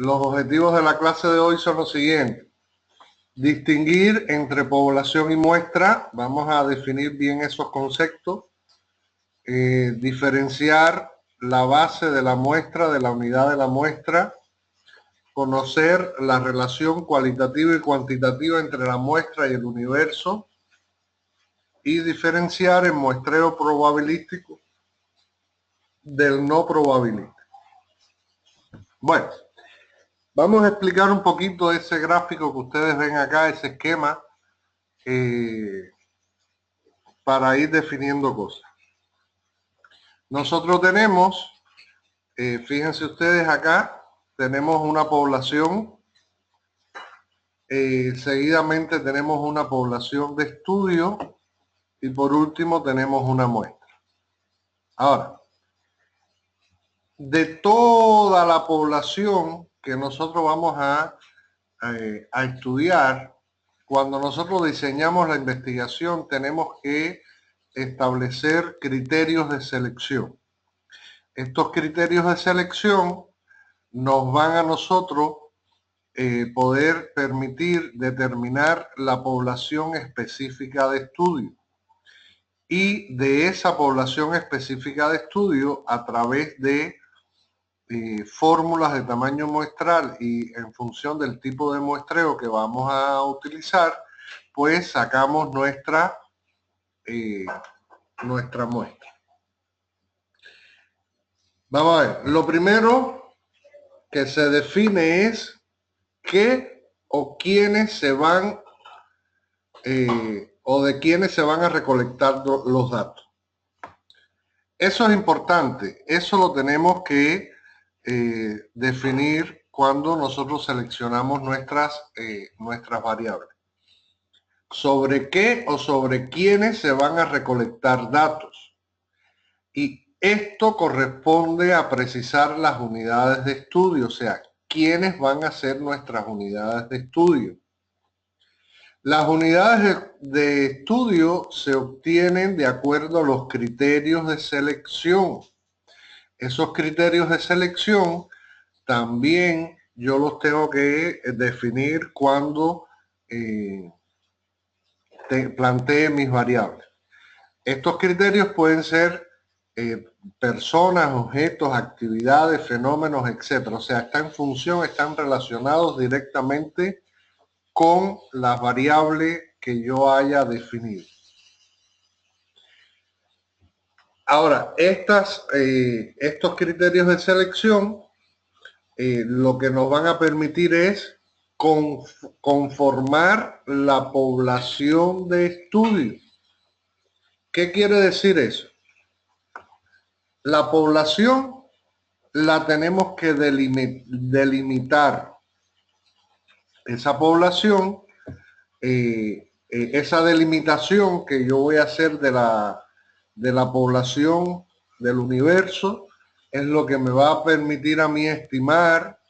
Los objetivos de la clase de hoy son los siguientes. Distinguir entre población y muestra. Vamos a definir bien esos conceptos. Diferenciar la base de la muestra de la unidad de la muestra. Conocer la relación cualitativa y cuantitativa entre la muestra y el universo. Y diferenciar el muestreo probabilístico del no probabilístico. Bueno. Vamos a explicar un poquito ese gráfico que ustedes ven acá, ese esquema, para ir definiendo cosas. Nosotros tenemos, fíjense ustedes acá, tenemos una población, seguidamente tenemos una población de estudio y por último tenemos una muestra. Ahora, de toda la población que nosotros vamos a estudiar, cuando nosotros diseñamos la investigación tenemos que establecer criterios de selección. Estos criterios de selección nos van a nosotros poder permitir determinar la población específica de estudio. Y de esa población específica de estudio, a través de fórmulas de tamaño muestral y en función del tipo de muestreo que vamos a utilizar, pues sacamos nuestra muestra. Vamos a ver, lo primero que se define es qué o quiénes se van o de quiénes se van a recolectar los datos. Eso es importante, eso lo tenemos que definir cuando nosotros seleccionamos nuestras variables. ¿Sobre qué o sobre quiénes se van a recolectar datos? Y esto corresponde a precisar las unidades de estudio, o sea, quiénes van a ser nuestras unidades de estudio. Las unidades de estudio se obtienen de acuerdo a los criterios de selección. Esos criterios de selección también yo los tengo que definir cuando plantee mis variables. Estos criterios pueden ser personas, objetos, actividades, fenómenos, etc. O sea, están relacionados directamente con las variables que yo haya definido. Ahora, estos criterios de selección lo que nos van a permitir es conformar la población de estudio. ¿Qué quiere decir eso? La población la tenemos que delimitar. Esa población, esa delimitación que yo voy a hacer de la población del universo, es lo que me va a permitir a mí estimar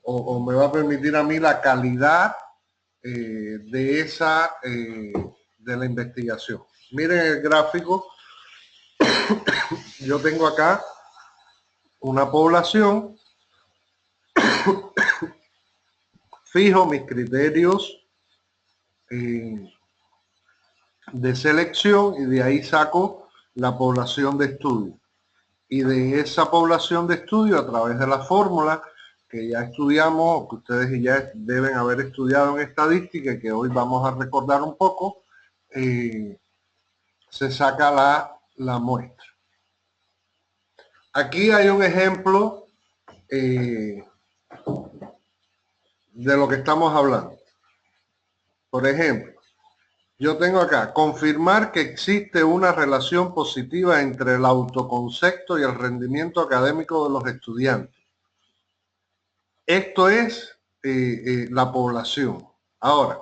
o me va a permitir a mí la calidad de la investigación. Miren el gráfico. Yo tengo acá una población, fijo mis criterios de selección y de ahí saco la población de estudio. Y de esa población de estudio, a través de la fórmula que ya estudiamos, que ustedes ya deben haber estudiado en estadística y que hoy vamos a recordar un poco, se saca la muestra. Aquí hay un ejemplo de lo que estamos hablando. Por ejemplo, yo tengo acá, confirmar que existe una relación positiva entre el autoconcepto y el rendimiento académico de los estudiantes. Esto es la población. Ahora,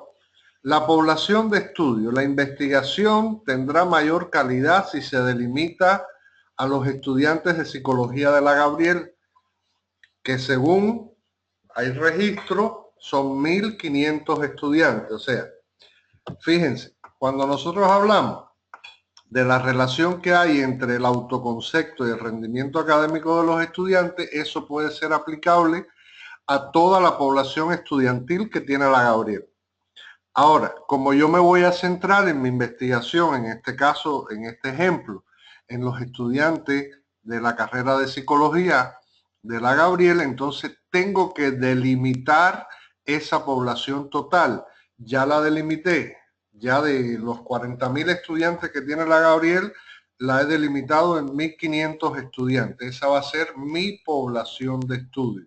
la población de estudio, la investigación tendrá mayor calidad si se delimita a los estudiantes de psicología de la Gabriel, que según hay registro, son 1.500 estudiantes. O sea, fíjense, cuando nosotros hablamos de la relación que hay entre el autoconcepto y el rendimiento académico de los estudiantes, eso puede ser aplicable a toda la población estudiantil que tiene la Gabriel. Ahora, como yo me voy a centrar en mi investigación, en este caso, en este ejemplo, en los estudiantes de la carrera de psicología de la Gabriel, entonces tengo que delimitar esa población total. Ya la delimité, ya de los 40.000 estudiantes que tiene la Gabriel, la he delimitado en 1.500 estudiantes. Esa va a ser mi población de estudio.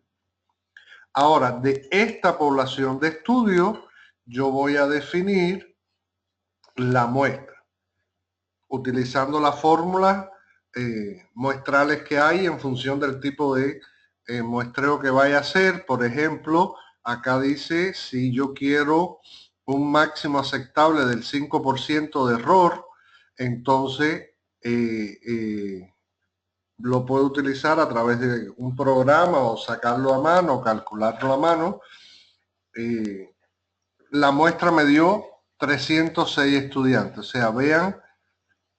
Ahora, de esta población de estudio, yo voy a definir la muestra, utilizando las fórmulas muestrales que hay en función del tipo de muestreo que vaya a hacer. Por ejemplo, acá dice, si yo quiero un máximo aceptable del 5% de error, entonces lo puedo utilizar a través de un programa o sacarlo a mano, calcularlo a mano. La muestra me dio 306 estudiantes. O sea, vean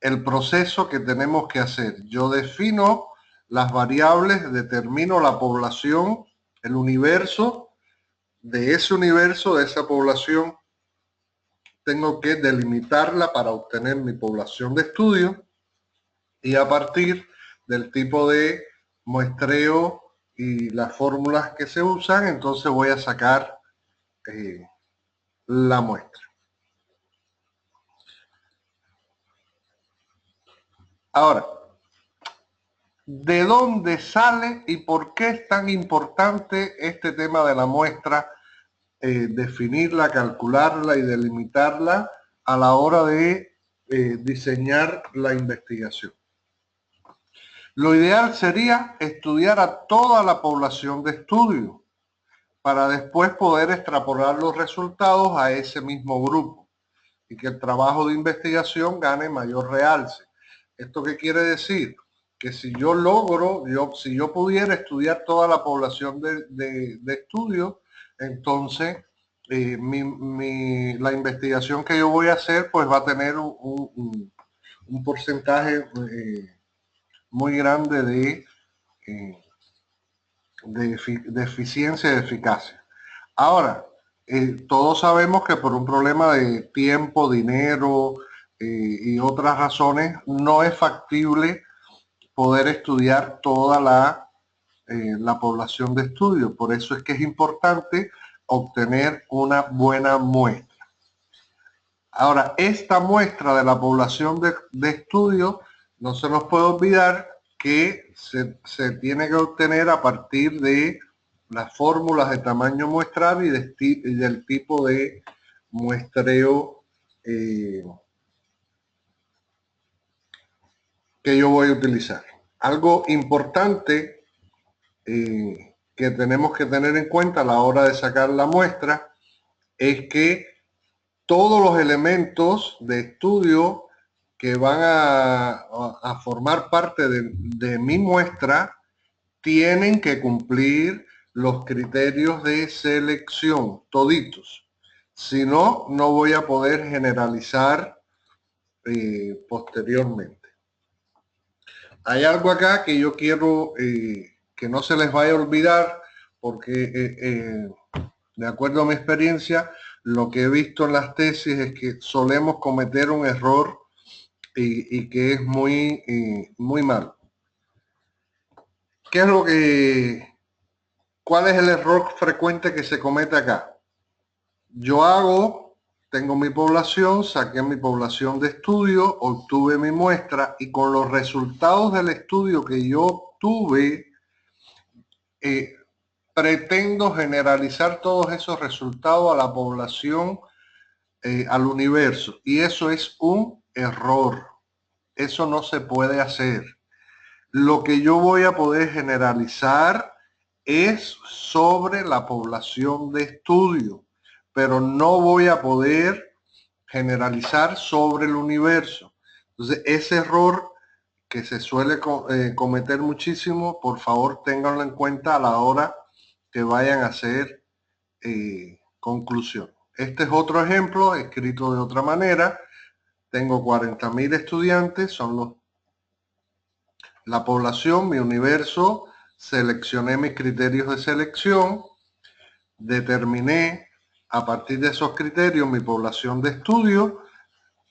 el proceso que tenemos que hacer. Yo defino las variables, determino la población, el universo. De ese universo, de esa población, tengo que delimitarla para obtener mi población de estudio y a partir del tipo de muestreo y las fórmulas que se usan, entonces voy a sacar la muestra. Ahora, ¿de dónde sale y por qué es tan importante este tema de la muestra, definirla, calcularla y delimitarla a la hora de diseñar la investigación? Lo ideal sería estudiar a toda la población de estudio para después poder extrapolar los resultados a ese mismo grupo y que el trabajo de investigación gane mayor realce. ¿Esto qué quiere decir? Que si yo logro, si yo pudiera estudiar toda la población de estudio, entonces la investigación que yo voy a hacer pues va a tener un porcentaje muy grande de eficiencia y de eficacia. Ahora, todos sabemos que por un problema de tiempo, dinero y otras razones, no es factible poder estudiar toda la población de estudio. Por eso es que es importante obtener una buena muestra. Ahora, esta muestra de la población de estudio, no se nos puede olvidar que se tiene que obtener a partir de las fórmulas de tamaño muestral y del tipo de muestreo que yo voy a utilizar. Algo importante que tenemos que tener en cuenta a la hora de sacar la muestra es que todos los elementos de estudio que van a formar parte de mi muestra tienen que cumplir los criterios de selección, toditos. Si no, no voy a poder generalizar posteriormente. Hay algo acá que yo quiero que no se les vaya a olvidar, porque de acuerdo a mi experiencia, lo que he visto en las tesis es que solemos cometer un error y que es muy malo. ¿Qué es cuál es el error frecuente que se comete acá? Yo tengo mi población, saqué mi población de estudio, obtuve mi muestra y con los resultados del estudio que yo obtuve, pretendo generalizar todos esos resultados a la población, al universo. Y eso es un error. Eso no se puede hacer. Lo que yo voy a poder generalizar es sobre la población de estudio, pero no voy a poder generalizar sobre el universo. Entonces, ese error que se suele cometer muchísimo, por favor, ténganlo en cuenta a la hora que vayan a hacer conclusión. Este es otro ejemplo escrito de otra manera. tengo 40.000 estudiantes, son la población, mi universo, seleccioné mis criterios de selección, determiné a partir de esos criterios mi población de estudio,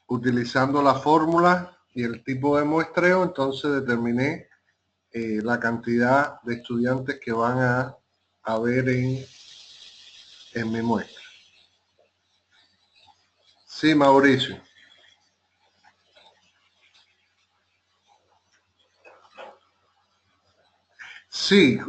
utilizando la fórmula y el tipo de muestreo, entonces determiné la cantidad de estudiantes que van a haber en mi muestra. Sí, Mauricio. Sí,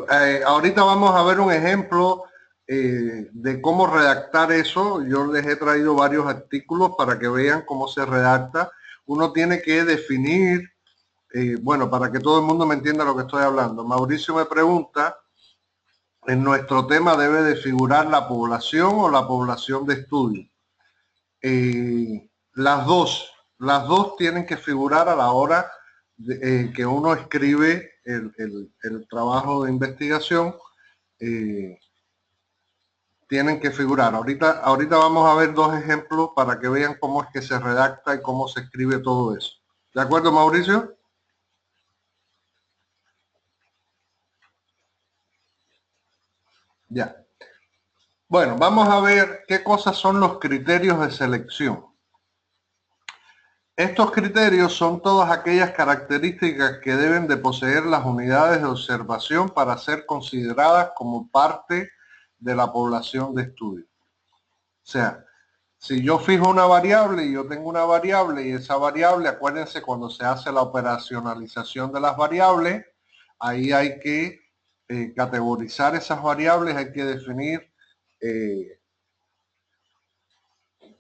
ahorita vamos a ver un ejemplo de cómo redactar eso. Yo les he traído varios artículos para que vean cómo se redacta. Uno tiene que definir, bueno, para que todo el mundo me entienda lo que estoy hablando. Mauricio me pregunta, en nuestro tema debe de figurar la población o la población de estudio. Las dos tienen que figurar a la hora de, que uno escribe el trabajo de investigación. Tienen que figurar. Ahorita vamos a ver dos ejemplos para que vean cómo es que se redacta y cómo se escribe todo eso. ¿De acuerdo, Mauricio? Ya. Bueno, vamos a ver qué cosas son los criterios de selección. Estos criterios son todas aquellas características que deben de poseer las unidades de observación para ser consideradas como parte de la población de estudio. O sea, si yo fijo una variable y yo tengo una variable y esa variable, acuérdense cuando se hace la operacionalización de las variables, ahí hay que categorizar esas variables, hay que definir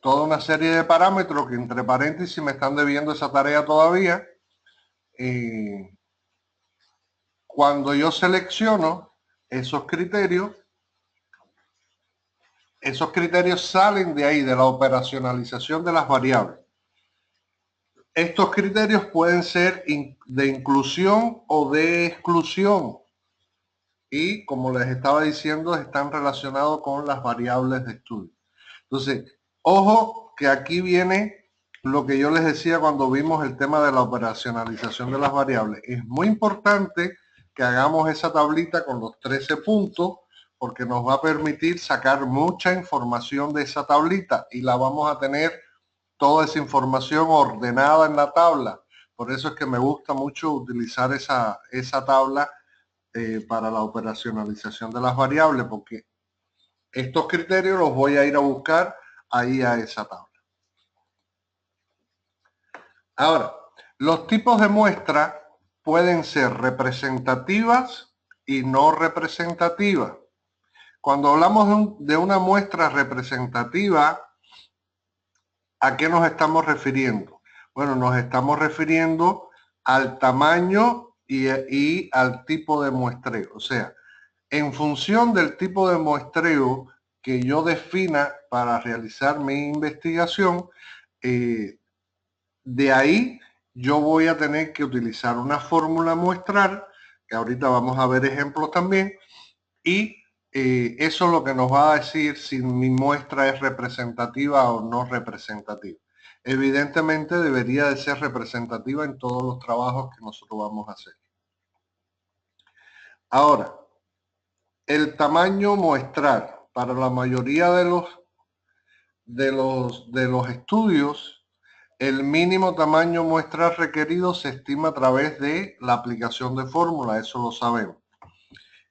toda una serie de parámetros que entre paréntesis me están debiendo esa tarea todavía. Cuando yo selecciono esos criterios salen de ahí, de la operacionalización de las variables. Estos criterios pueden ser de inclusión o de exclusión. Y como les estaba diciendo, están relacionados con las variables de estudio. Entonces, ojo que aquí viene lo que yo les decía cuando vimos el tema de la operacionalización de las variables. Es muy importante que hagamos esa tablita con los 13 puntos porque nos va a permitir sacar mucha información de esa tablita y la vamos a tener toda esa información ordenada en la tabla. Por eso es que me gusta mucho utilizar esa tabla para la operacionalización de las variables, porque estos criterios los voy a ir a buscar ahí a esa tabla. Ahora, los tipos de muestra pueden ser representativas y no representativas. Cuando hablamos de una muestra representativa, ¿a qué nos estamos refiriendo? Bueno, nos estamos refiriendo al tamaño y al tipo de muestreo. O sea, en función del tipo de muestreo que yo defina para realizar mi investigación, de ahí yo voy a tener que utilizar una fórmula muestral, que ahorita vamos a ver ejemplos también, y eso es lo que nos va a decir si mi muestra es representativa o no representativa. Evidentemente debería de ser representativa en todos los trabajos que nosotros vamos a hacer. Ahora, el tamaño muestral para la mayoría de los estudios, el mínimo tamaño muestral requerido se estima a través de la aplicación de fórmula, eso lo sabemos.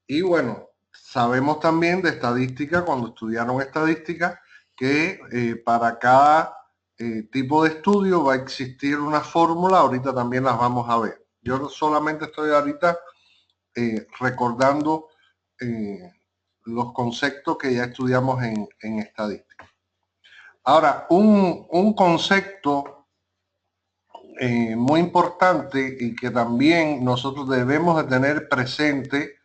Y bueno, sabemos también de estadística, cuando estudiaron estadística, que para cada tipo de estudio va a existir una fórmula, ahorita también las vamos a ver. Yo solamente estoy ahorita recordando los conceptos que ya estudiamos en estadística. Ahora, un concepto muy importante y que también nosotros debemos de tener presente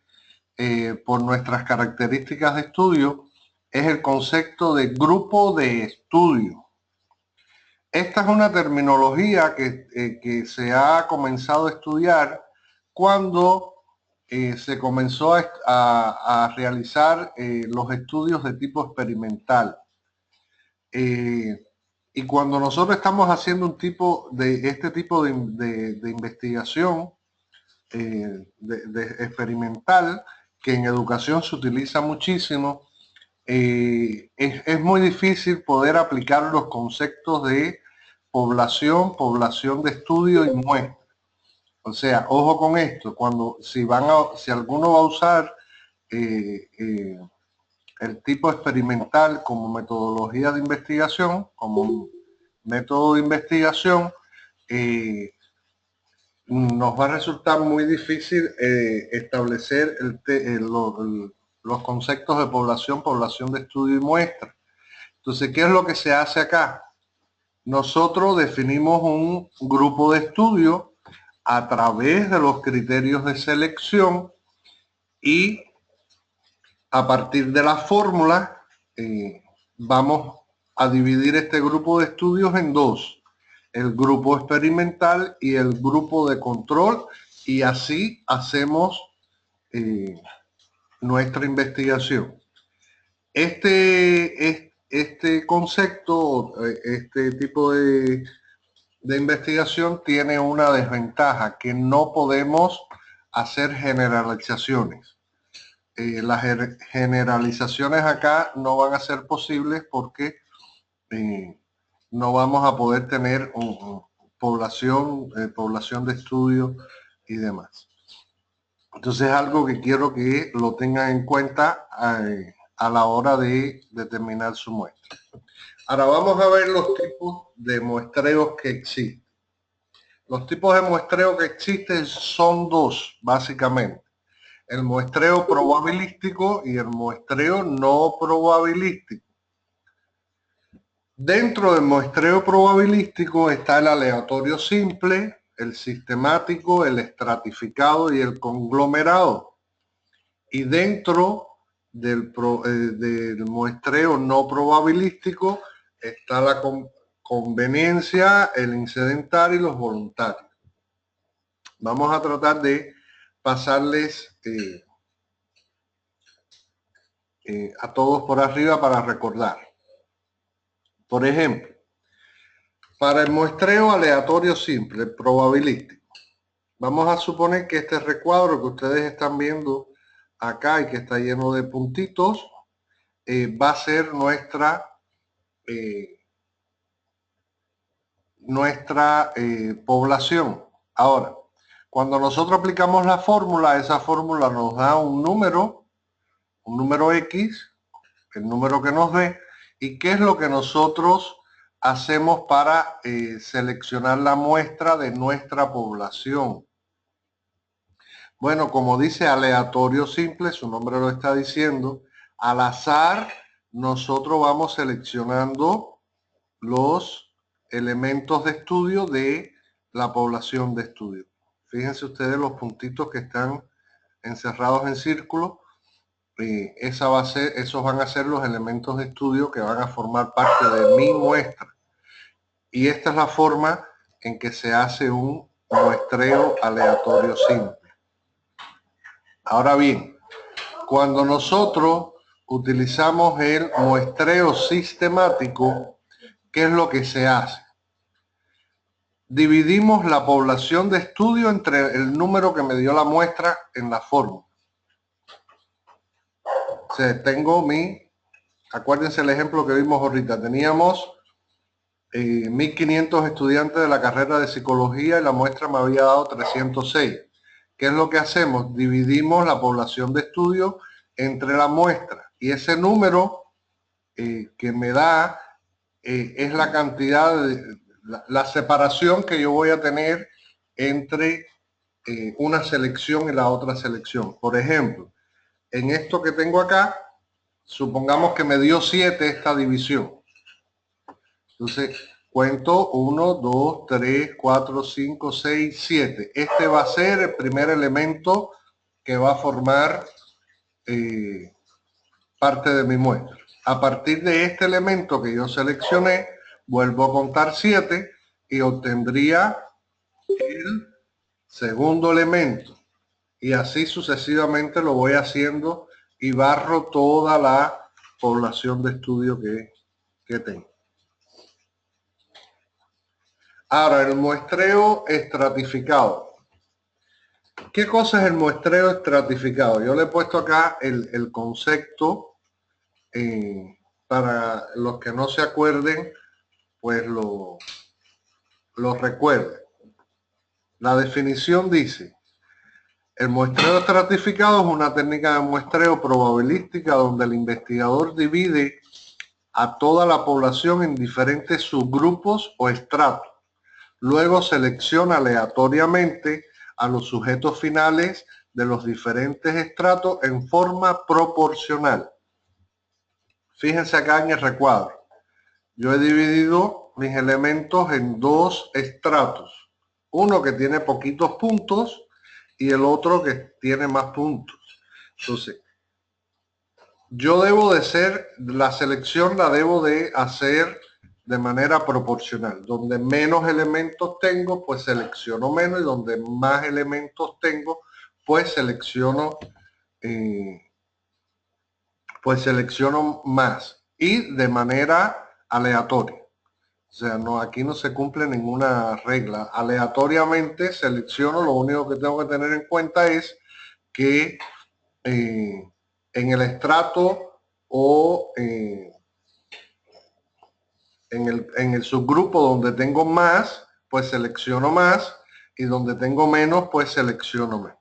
por nuestras características de estudio es el concepto de grupo de estudio. Esta es una terminología que se ha comenzado a estudiar cuando se comenzó a realizar los estudios de tipo experimental. Y cuando nosotros estamos haciendo este tipo de investigación experimental, que en educación se utiliza muchísimo, es muy difícil poder aplicar los conceptos de población de estudio y muestra. O sea, ojo con esto, si alguno va a usar el tipo experimental como metodología de investigación, como un método de investigación, nos va a resultar muy difícil establecer los conceptos de población de estudio y muestra. Entonces, ¿qué es lo que se hace acá? Nosotros definimos un grupo de estudio a través de los criterios de selección y a partir de la fórmula vamos a dividir este grupo de estudios en dos: el grupo experimental y el grupo de control, y así hacemos nuestra investigación. Este concepto, este tipo de investigación tiene una desventaja, que no podemos hacer generalizaciones. Las generalizaciones acá no van a ser posibles porque no vamos a poder tener población de estudio y demás. Entonces es algo que quiero que lo tengan en cuenta a la hora de determinar su muestra. Ahora vamos a ver los tipos de muestreos que existen. Los tipos de muestreo que existen son dos, básicamente: el muestreo probabilístico y el muestreo no probabilístico. Dentro del muestreo probabilístico está el aleatorio simple, el sistemático, el estratificado y el conglomerado. Y dentro del muestreo no probabilístico está la conveniencia, el incidental y los voluntarios. Vamos a tratar de pasarles a todos por arriba para recordar. Por ejemplo, para el muestreo aleatorio simple, probabilístico, vamos a suponer que este recuadro que ustedes están viendo acá y que está lleno de puntitos va a ser nuestra población. Ahora, cuando nosotros aplicamos la fórmula, esa fórmula nos da un número X, el número que nos dé. ¿Y qué es lo que nosotros hacemos para seleccionar la muestra de nuestra población? Bueno, como dice aleatorio simple, su nombre lo está diciendo, al azar nosotros vamos seleccionando los elementos de estudio de la población de estudio. Fíjense ustedes los puntitos que están encerrados en círculo. Esos van a ser los elementos de estudio que van a formar parte de mi muestra. Y esta es la forma en que se hace un muestreo aleatorio simple. Ahora bien, cuando nosotros utilizamos el muestreo sistemático, ¿qué es lo que se hace? Dividimos la población de estudio entre el número que me dio la muestra en la fórmula. O sea, acuérdense el ejemplo que vimos ahorita, teníamos 1.500 estudiantes de la carrera de psicología y la muestra me había dado 306. ¿Qué es lo que hacemos? Dividimos la población de estudio entre la muestra, y ese número que me da es la cantidad la separación que yo voy a tener entre una selección y la otra selección. Por ejemplo, en esto que tengo acá, supongamos que me dio 7 esta división. Entonces, cuento 1, 2, 3, 4, 5, 6, 7. Este va a ser el primer elemento que va a formar parte de mi muestra. A partir de este elemento que yo seleccioné, vuelvo a contar 7 y obtendría el segundo elemento. Y así sucesivamente lo voy haciendo y barro toda la población de estudio que tengo. Ahora, el muestreo estratificado. ¿Qué cosa es el muestreo estratificado? Yo le he puesto acá el concepto, para los que no se acuerden, pues lo recuerden. La definición dice: el muestreo estratificado es una técnica de muestreo probabilística donde el investigador divide a toda la población en diferentes subgrupos o estratos. Luego selecciona aleatoriamente a los sujetos finales de los diferentes estratos en forma proporcional. Fíjense acá en el recuadro. Yo he dividido mis elementos en dos estratos. Uno que tiene poquitos puntos y el otro que tiene más puntos. Entonces, yo debo de ser, la selección la debo de hacer de manera proporcional. Donde menos elementos tengo, pues selecciono menos, y donde más elementos tengo, pues selecciono más, y de manera aleatoria. O sea, no, aquí no se cumple ninguna regla. Aleatoriamente selecciono, lo único que tengo que tener en cuenta es que en el estrato o en el subgrupo donde tengo más, pues selecciono más, y donde tengo menos, pues selecciono menos.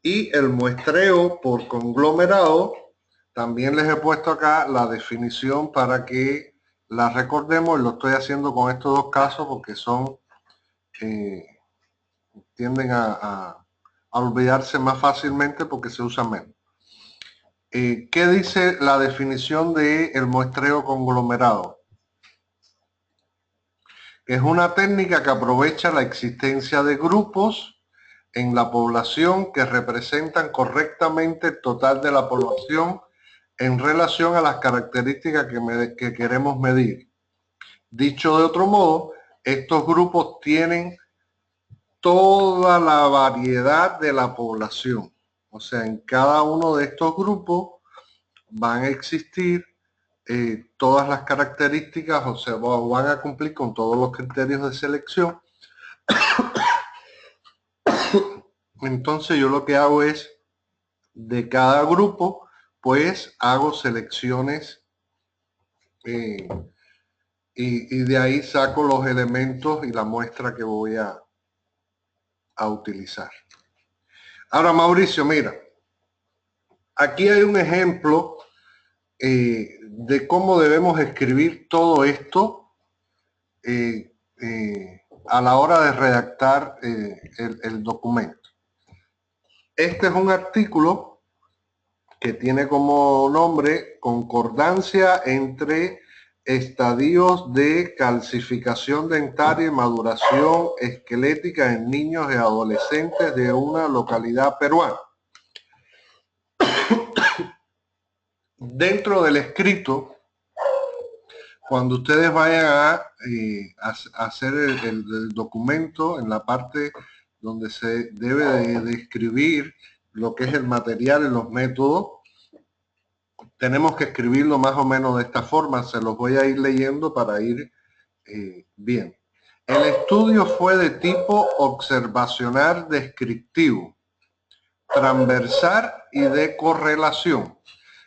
Y el muestreo por conglomerado, también les he puesto acá la definición para que la recordemos. Lo estoy haciendo con estos dos casos porque son, tienden a olvidarse más fácilmente porque se usan menos. ¿Qué dice la definición del muestreo conglomerado? Es una técnica que aprovecha la existencia de grupos en la población que representan correctamente el total de la población en relación a las características que queremos medir. Dicho de otro modo, estos grupos tienen toda la variedad de la población. O sea, en cada uno de estos grupos van a existir todas las características, o sea, van a cumplir con todos los criterios de selección. Entonces yo lo que hago es, de cada grupo, pues hago selecciones y de ahí saco los elementos y la muestra que voy a utilizar. Ahora, Mauricio, mira, aquí hay un ejemplo de cómo debemos escribir todo esto a la hora de redactar el documento. Este es un artículo que tiene como nombre Concordancia entre estadios de calcificación dentaria y maduración esquelética en niños y adolescentes de una localidad peruana. Dentro del escrito, cuando ustedes vayan a hacer el documento, en la parte donde se debe de describir lo que es el material y los métodos, tenemos que escribirlo más o menos de esta forma. Se los voy a ir leyendo para ir bien. El estudio fue de tipo observacional descriptivo, transversal y de correlación.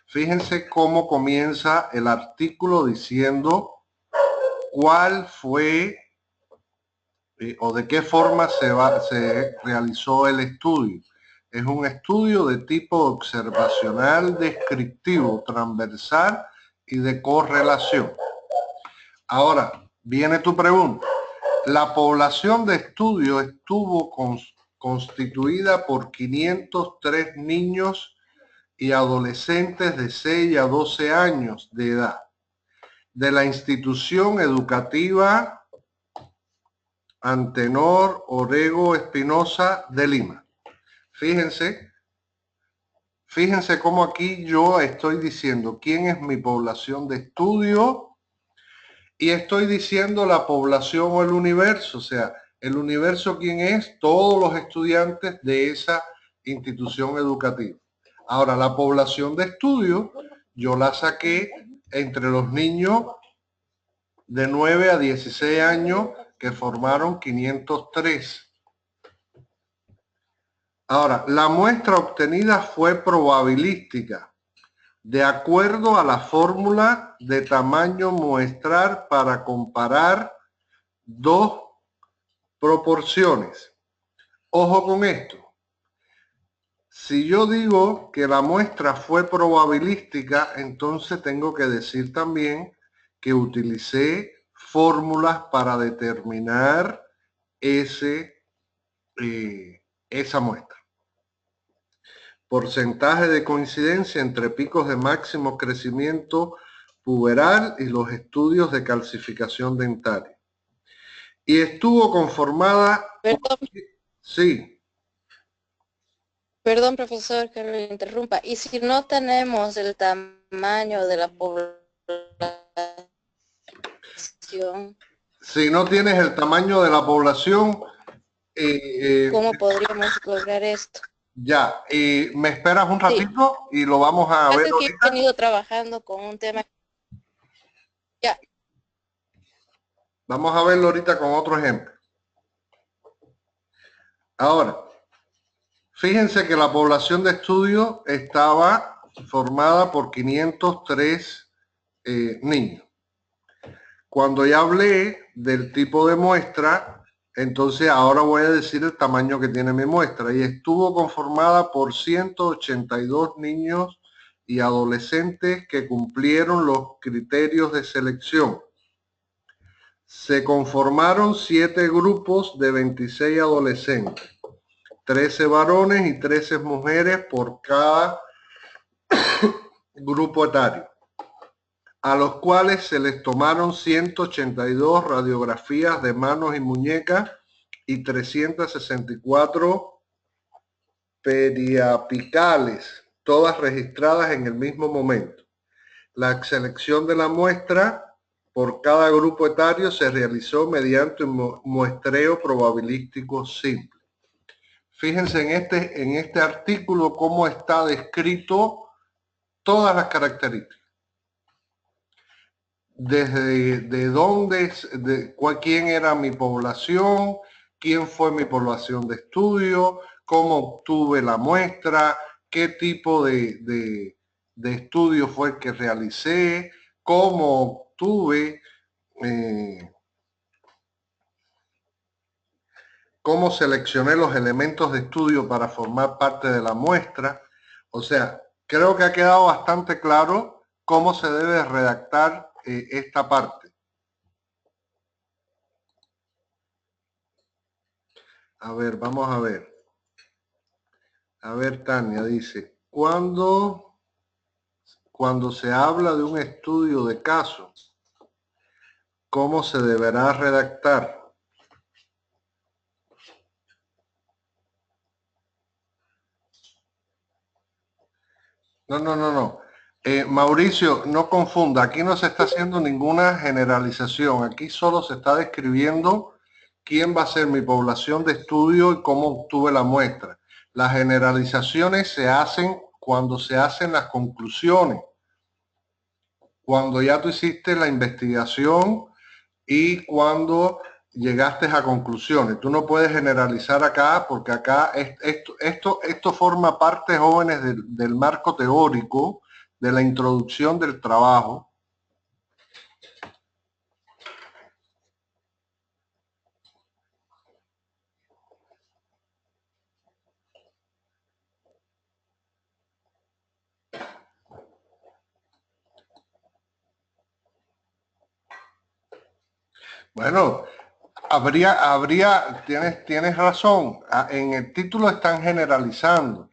Fíjense cómo comienza el artículo diciendo cuál fue o de qué forma se realizó el estudio. Es un estudio de tipo observacional descriptivo, transversal y de correlación. Ahora, viene tu pregunta. La población de estudio estuvo constituida por 503 niños y adolescentes de 6 a 12 años de edad de la institución educativa Antenor Orrego Espinosa de Lima. Fíjense cómo aquí yo estoy diciendo quién es mi población de estudio y estoy diciendo la población o el universo. O sea, el universo, ¿quién es? Todos los estudiantes de esa institución educativa. Ahora, la población de estudio yo la saqué entre los niños de 9 a 16 años que formaron 503. Ahora, la muestra obtenida fue probabilística, de acuerdo a la fórmula de tamaño muestral para comparar dos proporciones. Ojo con esto. Si yo digo que la muestra fue probabilística, entonces tengo que decir también que utilicé fórmulas para determinar esa muestra. Porcentaje de coincidencia entre picos de máximo crecimiento puberal y los estudios de calcificación dentaria. Y estuvo conformada... Perdón. Sí. Perdón, profesor, que lo interrumpa. ¿Y si no tenemos el tamaño de la población? Si no tienes el tamaño de la población... ¿Cómo podríamos lograr esto? Ya, me esperas un ratito y lo vamos a ver Es que he venido trabajando con un tema. Ya. Vamos a verlo ahorita con otro ejemplo. Ahora, fíjense que la población de estudio estaba formada por 503 niños. Cuando ya hablé del tipo de muestra, entonces ahora voy a decir el tamaño que tiene mi muestra. Y estuvo conformada por 182 niños y adolescentes que cumplieron los criterios de selección. Se conformaron 7 grupos de 26 adolescentes, 13 varones y 13 mujeres por cada grupo etario, a los cuales se les tomaron 182 radiografías de manos y muñecas y 364 periapicales, todas registradas en el mismo momento. La selección de la muestra por cada grupo etario se realizó mediante un muestreo probabilístico simple. Fíjense en este artículo cómo está descrito todas las características. Desde de dónde, quién era mi población, quién fue mi población de estudio, cómo obtuve la muestra, qué tipo de estudio fue el que realicé, cómo obtuve, cómo seleccioné los elementos de estudio para formar parte de la muestra. O sea, creo que ha quedado bastante claro cómo se debe redactar esta parte. A ver, vamos a ver. A ver, Tania dice, cuando se habla de un estudio de caso, ¿cómo se deberá redactar? No. Mauricio, no confunda, aquí no se está haciendo ninguna generalización, aquí solo se está describiendo quién va a ser mi población de estudio y cómo obtuve la muestra. Las generalizaciones se hacen cuando se hacen las conclusiones, cuando ya tú hiciste la investigación y cuando llegaste a conclusiones. Tú no puedes generalizar acá porque acá esto forma parte, jóvenes, del marco teórico de la introducción del trabajo. Bueno, tienes razón. En el título están generalizando.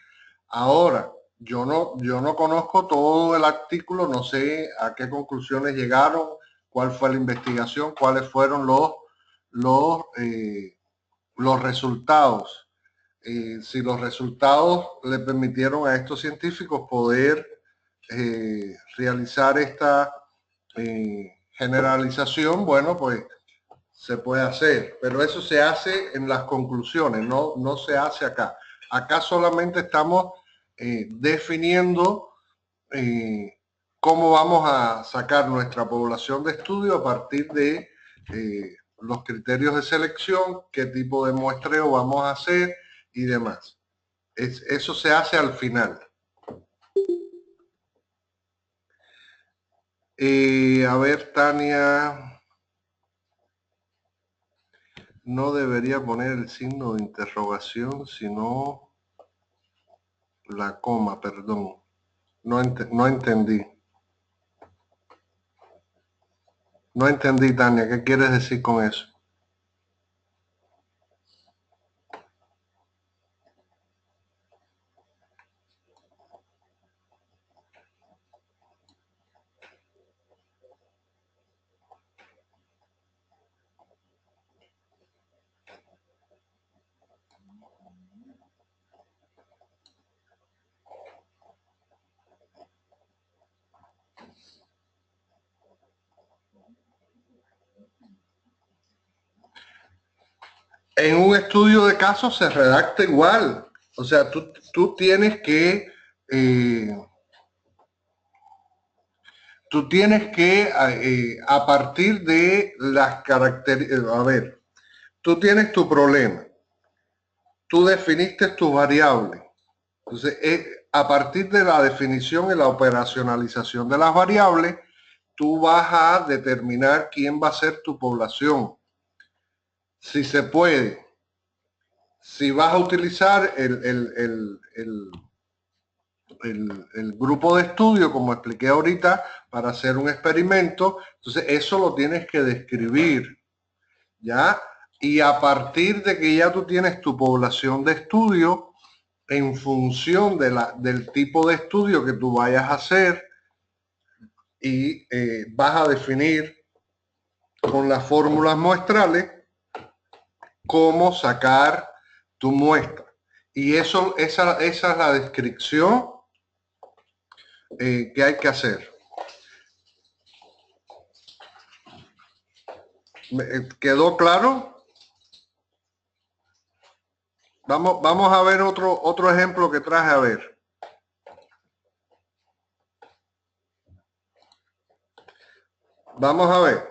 Ahora, yo no conozco todo el artículo, no sé a qué conclusiones llegaron, cuál fue la investigación, cuáles fueron los resultados. Si los resultados le permitieron a estos científicos poder realizar esta generalización, bueno, pues se puede hacer, pero eso se hace en las conclusiones, no se hace acá. Acá solamente estamos definiendo cómo vamos a sacar nuestra población de estudio a partir de los criterios de selección, qué tipo de muestreo vamos a hacer y demás. Eso se hace al final. A ver, Tania, no debería poner el signo de interrogación, sino la coma, perdón. No entendí. No entendí, Tania, ¿qué quieres decir con eso? En un estudio de casos se redacta igual. O sea, tú tienes que a partir de las características, a ver, tú tienes tu problema, tú definiste tus variables. Entonces, a partir de la definición y la operacionalización de las variables, tú vas a determinar quién va a ser tu población. Si se puede, si vas a utilizar el grupo de estudio, como expliqué ahorita, para hacer un experimento, entonces eso lo tienes que describir, ¿ya? Y a partir de que ya tú tienes tu población de estudio, en función del tipo de estudio que tú vayas a hacer, y vas a definir con las fórmulas muestrales cómo sacar tu muestra. Y esa es la descripción que hay que hacer. ¿Quedó claro? Vamos a ver otro ejemplo que traje a ver. Vamos a ver.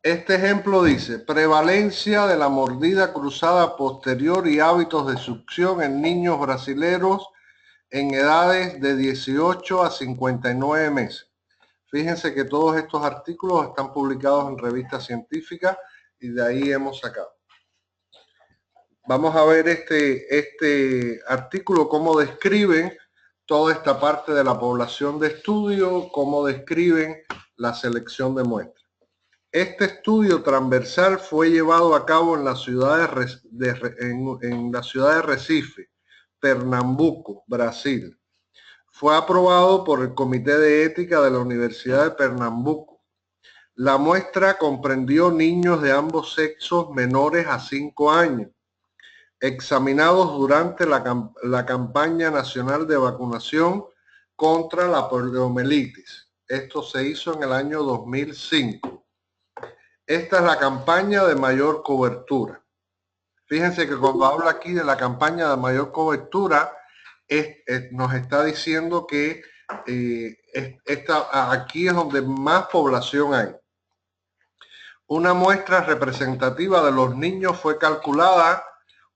Este ejemplo dice, prevalencia de la mordida cruzada posterior y hábitos de succión en niños brasileros en edades de 18 a 59 meses. Fíjense que todos estos artículos están publicados en revistas científicas y de ahí hemos sacado. Vamos a ver este artículo, cómo describen toda esta parte de la población de estudio, cómo describen la selección de muestras. Este estudio transversal fue llevado a cabo en la ciudad de Recife, Pernambuco, Brasil. Fue aprobado por el Comité de Ética de la Universidad de Pernambuco. La muestra comprendió niños de ambos sexos menores a 5 años, examinados durante la campaña nacional de vacunación contra la poliomielitis. Esto se hizo en el año 2005. Esta es la campaña de mayor cobertura. Fíjense que cuando habla aquí de la campaña de mayor cobertura, nos está diciendo que aquí es donde más población hay. Una muestra representativa de los niños fue calculada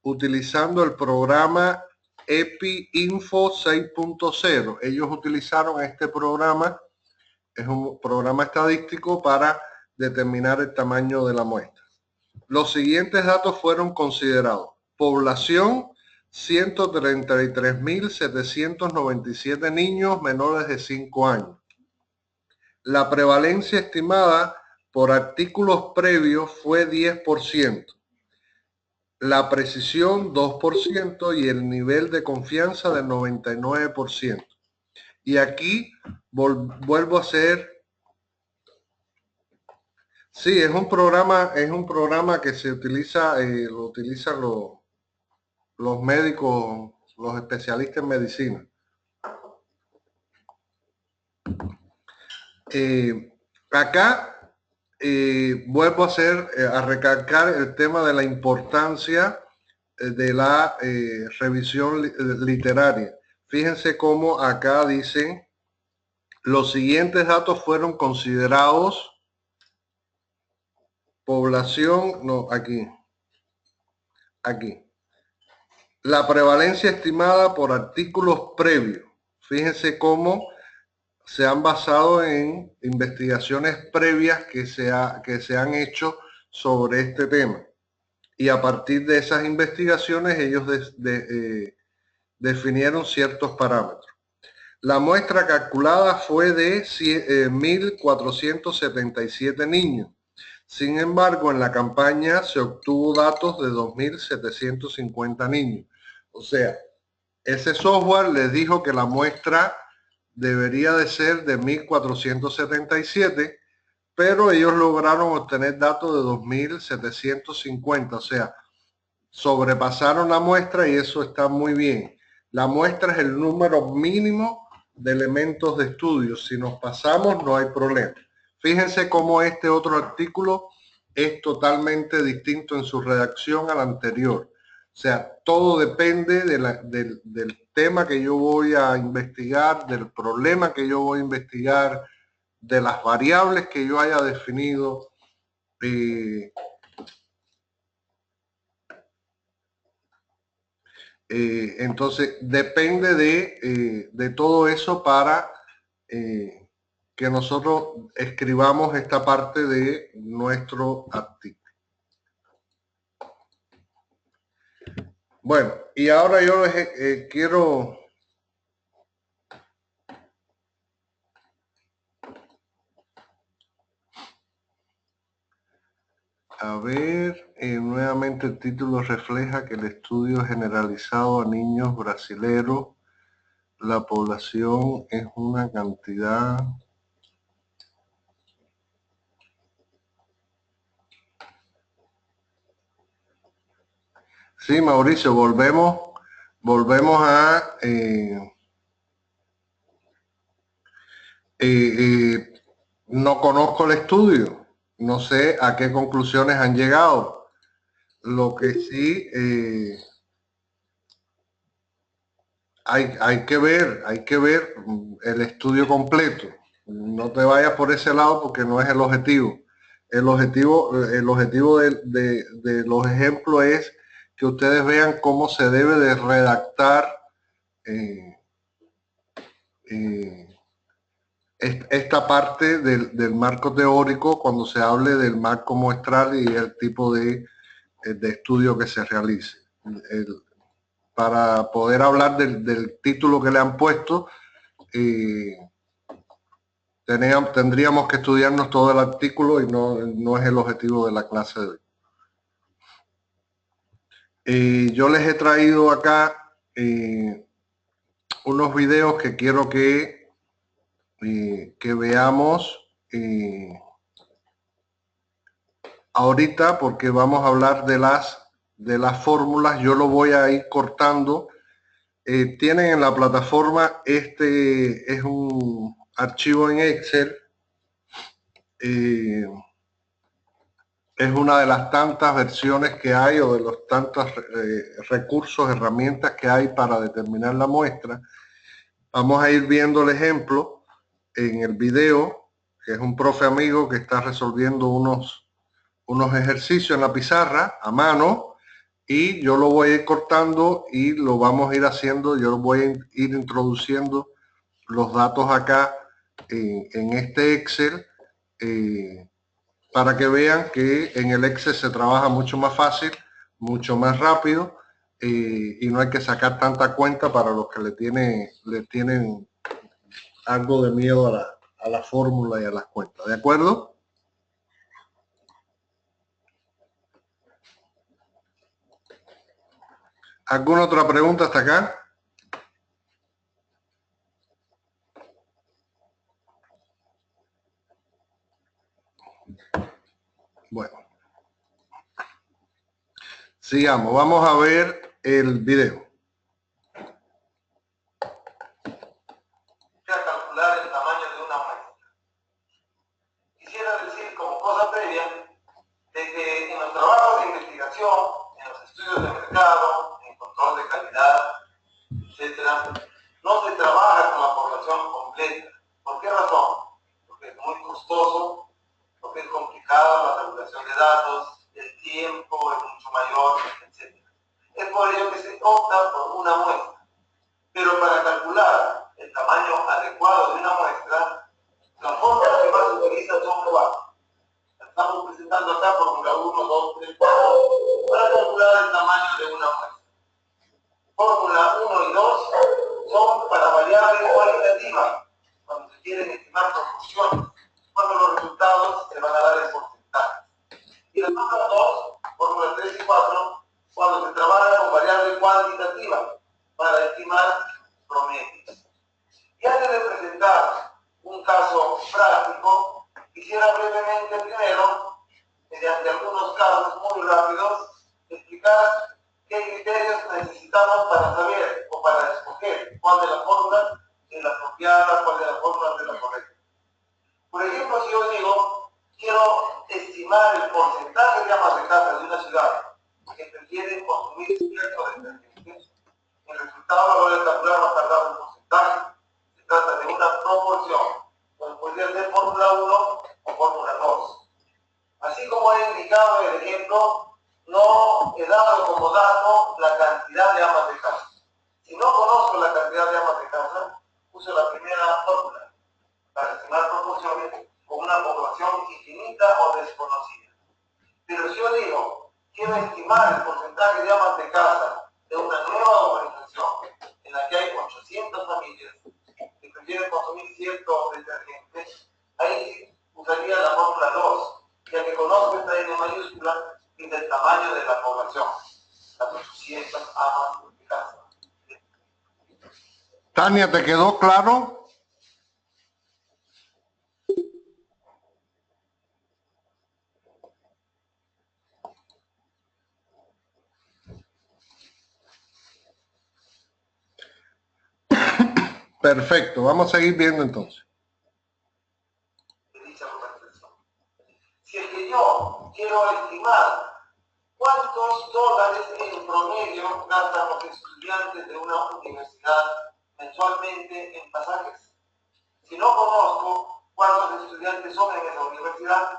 utilizando el programa EpiInfo 6.0. Ellos utilizaron este programa, es un programa estadístico para determinar el tamaño de la muestra. Los siguientes datos fueron considerados. Población, 133.797 niños menores de 5 años. La prevalencia estimada por artículos previos fue 10%. La precisión 2% y el nivel de confianza del 99%. Y aquí vuelvo a hacer. Sí, es un programa que se utiliza, lo utilizan los médicos, los especialistas en medicina. Acá vuelvo a recalcar el tema de la importancia de la revisión literaria. Fíjense cómo acá dicen Los siguientes datos fueron considerados población, no, aquí. La prevalencia estimada por artículos previos. Fíjense cómo se han basado en investigaciones previas que se han hecho sobre este tema. Y a partir de esas investigaciones ellos definieron ciertos parámetros. La muestra calculada fue de 1.477 niños. Sin embargo, en la campaña se obtuvo datos de 2.750 niños. O sea, ese software les dijo que la muestra debería de ser de 1.477, pero ellos lograron obtener datos de 2.750, o sea, sobrepasaron la muestra y eso está muy bien. La muestra es el número mínimo de elementos de estudio. Si nos pasamos, no hay problema. Fíjense cómo este otro artículo es totalmente distinto en su redacción al anterior. O sea, todo depende del tema que yo voy a investigar, del problema que yo voy a investigar, de las variables que yo haya definido. Entonces, depende de todo eso para que nosotros escribamos esta parte de nuestro artículo. Bueno, y ahora yo les quiero a ver, nuevamente el título refleja que el estudio generalizado a niños brasileros, la población es una cantidad. Sí, Mauricio, volvemos a no conozco el estudio, no sé a qué conclusiones han llegado. Lo que sí hay que ver el estudio completo. No te vayas por ese lado porque no es el objetivo. El objetivo de los ejemplos es que ustedes vean cómo se debe de redactar esta parte del marco teórico cuando se hable del marco muestral y el tipo de estudio que se realice. Para poder hablar del título que le han puesto, tendríamos que estudiarnos todo el artículo y no es el objetivo de la clase de hoy. Yo les he traído acá unos videos que quiero que veamos ahorita, porque vamos a hablar de las fórmulas. Yo lo voy a ir cortando. Tienen en la plataforma, este es un archivo en Excel. Es una de las tantas versiones que hay o de los tantos recursos, herramientas que hay para determinar la muestra. Vamos a ir viendo el ejemplo en el video, que es un profe amigo que está resolviendo unos ejercicios en la pizarra a mano, y yo lo voy a ir cortando y lo vamos a ir haciendo. Yo voy a ir introduciendo los datos acá en este Excel para que vean que en el Excel se trabaja mucho más fácil, mucho más rápido, y no hay que sacar tanta cuenta para los que le tienen algo de miedo a la fórmula y a las cuentas. ¿De acuerdo? ¿Alguna otra pregunta hasta acá? Bueno. Sigamos, vamos a ver el video. Calcular el tamaño de una muestra. Quisiera decir como cosa previa de que en los trabajos de investigación, en los estudios de mercado, en control de calidad, etcétera, no se trabaja con la población completa. ¿Por qué razón? se opta por una muestra. Pero para calcular el tamaño adecuado de una muestra, las fórmulas que más se utilizan son cuatro. Estamos presentando acá fórmula 1, 2, 3, 4 para calcular el tamaño de una muestra. Fórmula 1 y 2 son para variables cualitativas, cuando se quieren estimar proporciones, cuando los resultados se van a dar en porcentaje. Y las otras dos, fórmula 3 y 4, cuando se trabaja con variable cuantitativa, para estimar promedios. Y antes de presentar un caso práctico, quisiera brevemente primero, mediante algunos casos muy rápidos, explicar qué criterios necesitamos para saber o para escoger cuál de las fórmulas es la apropiada, cuál de las fórmulas es la correcta. Por ejemplo, si yo digo, quiero estimar el porcentaje de amas de casa de una ciudad que prefieren consumir cierto detergente, el resultado a la hora de calcular va a tardar un porcentaje. Se trata de una proporción, pues podría ser fórmula 1 o fórmula 2. Así como he indicado en el ejemplo, no he dado como dato la cantidad de amas de casa. Si no conozco la cantidad de amas de casa, uso la primera fórmula para estimar proporciones con una población infinita o desconocida. Pero si yo digo, quiero estimar el porcentaje de amas de casa de una nueva urbanización en la que hay 800 familias que prefieren consumir cierto detergente, ahí usaría la fórmula 2, ya que conozco esta N mayúscula y del tamaño de la población, las 800 amas de casa. Tania, ¿te quedó claro? Perfecto, vamos a seguir viendo entonces. Si es que yo quiero estimar cuántos dólares en promedio gastan los estudiantes de una universidad mensualmente en pasajes, si no conozco cuántos estudiantes son en esa universidad,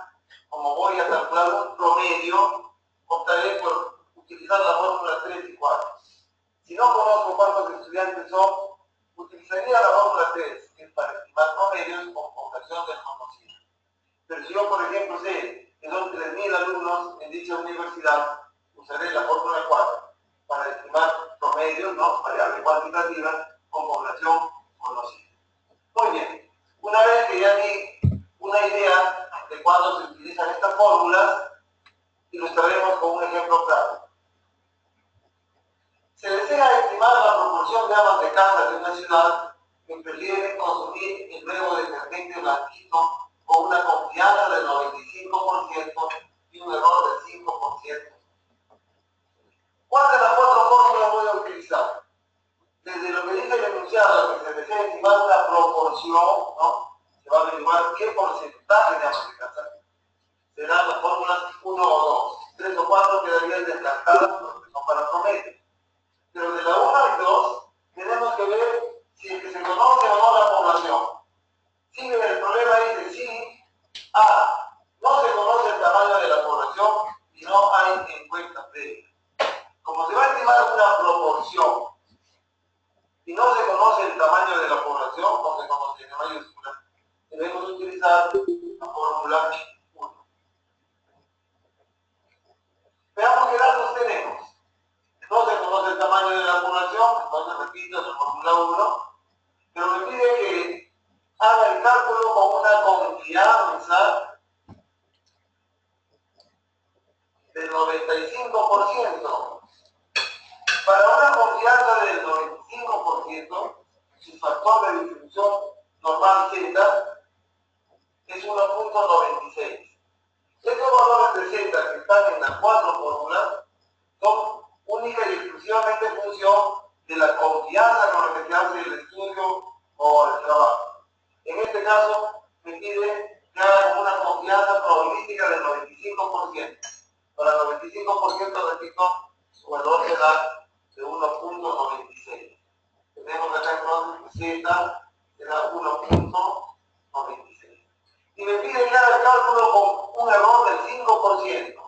como voy a calcular un promedio, optaré por utilizar la fórmula 3 y 4. Si no conozco cuántos estudiantes son, utilizaría la fórmula 3, que es para estimar promedios con población desconocida. Pero si yo, por ejemplo, sé que son 3.000 alumnos en dicha universidad, usaré la fórmula 4 para estimar promedios, ¿no? Variable cuantitativa con población conocida. Muy bien, una vez que ya di una idea de cuándo se utilizan estas fórmulas, ilustraremos con un ejemplo práctico. Se desea estimar la proporción de amas de casa de una ciudad que prefieren consumir el nuevo detergente blanquito con una confianza del 95% y un error del 5%. ¿Cuál de las cuatro fórmulas voy a utilizar? Desde lo que dice el enunciado, que se desea estimar una proporción, ¿no? Se va a averiguar qué porcentaje de amas de casa. Serán las fórmulas 1 o 2. 3 o 4 quedarían descartadas porque son para promedio. Pero de la 1 y 2 tenemos que ver si es que se conoce o no la población. Si el problema dice sí, no se conoce el tamaño de la población y no hay encuestas previas. Como se va a estimar una proporción y no se conoce el tamaño de la población, no se conoce en mayúscula, debemos utilizar la fórmula 1. Veamos qué datos tenemos. No se conoce el tamaño de la población, entonces repito la fórmula 1, pero me pide que haga el cálculo con una confianza del 95%. Para una confianza del 95%, su factor de distribución normal Z es 1.96. Estos valores de Z que están en las cuatro fórmulas son única y exclusivamente en función de la confianza con la que se hace el estudio o el trabajo. En este caso, me pide que haga una confianza probabilística del 95%. Para el 95%, repito, su valor será de 1.96. Tenemos acá entonces Z será 1.96. Y me pide que haga el cálculo con un error del 5%.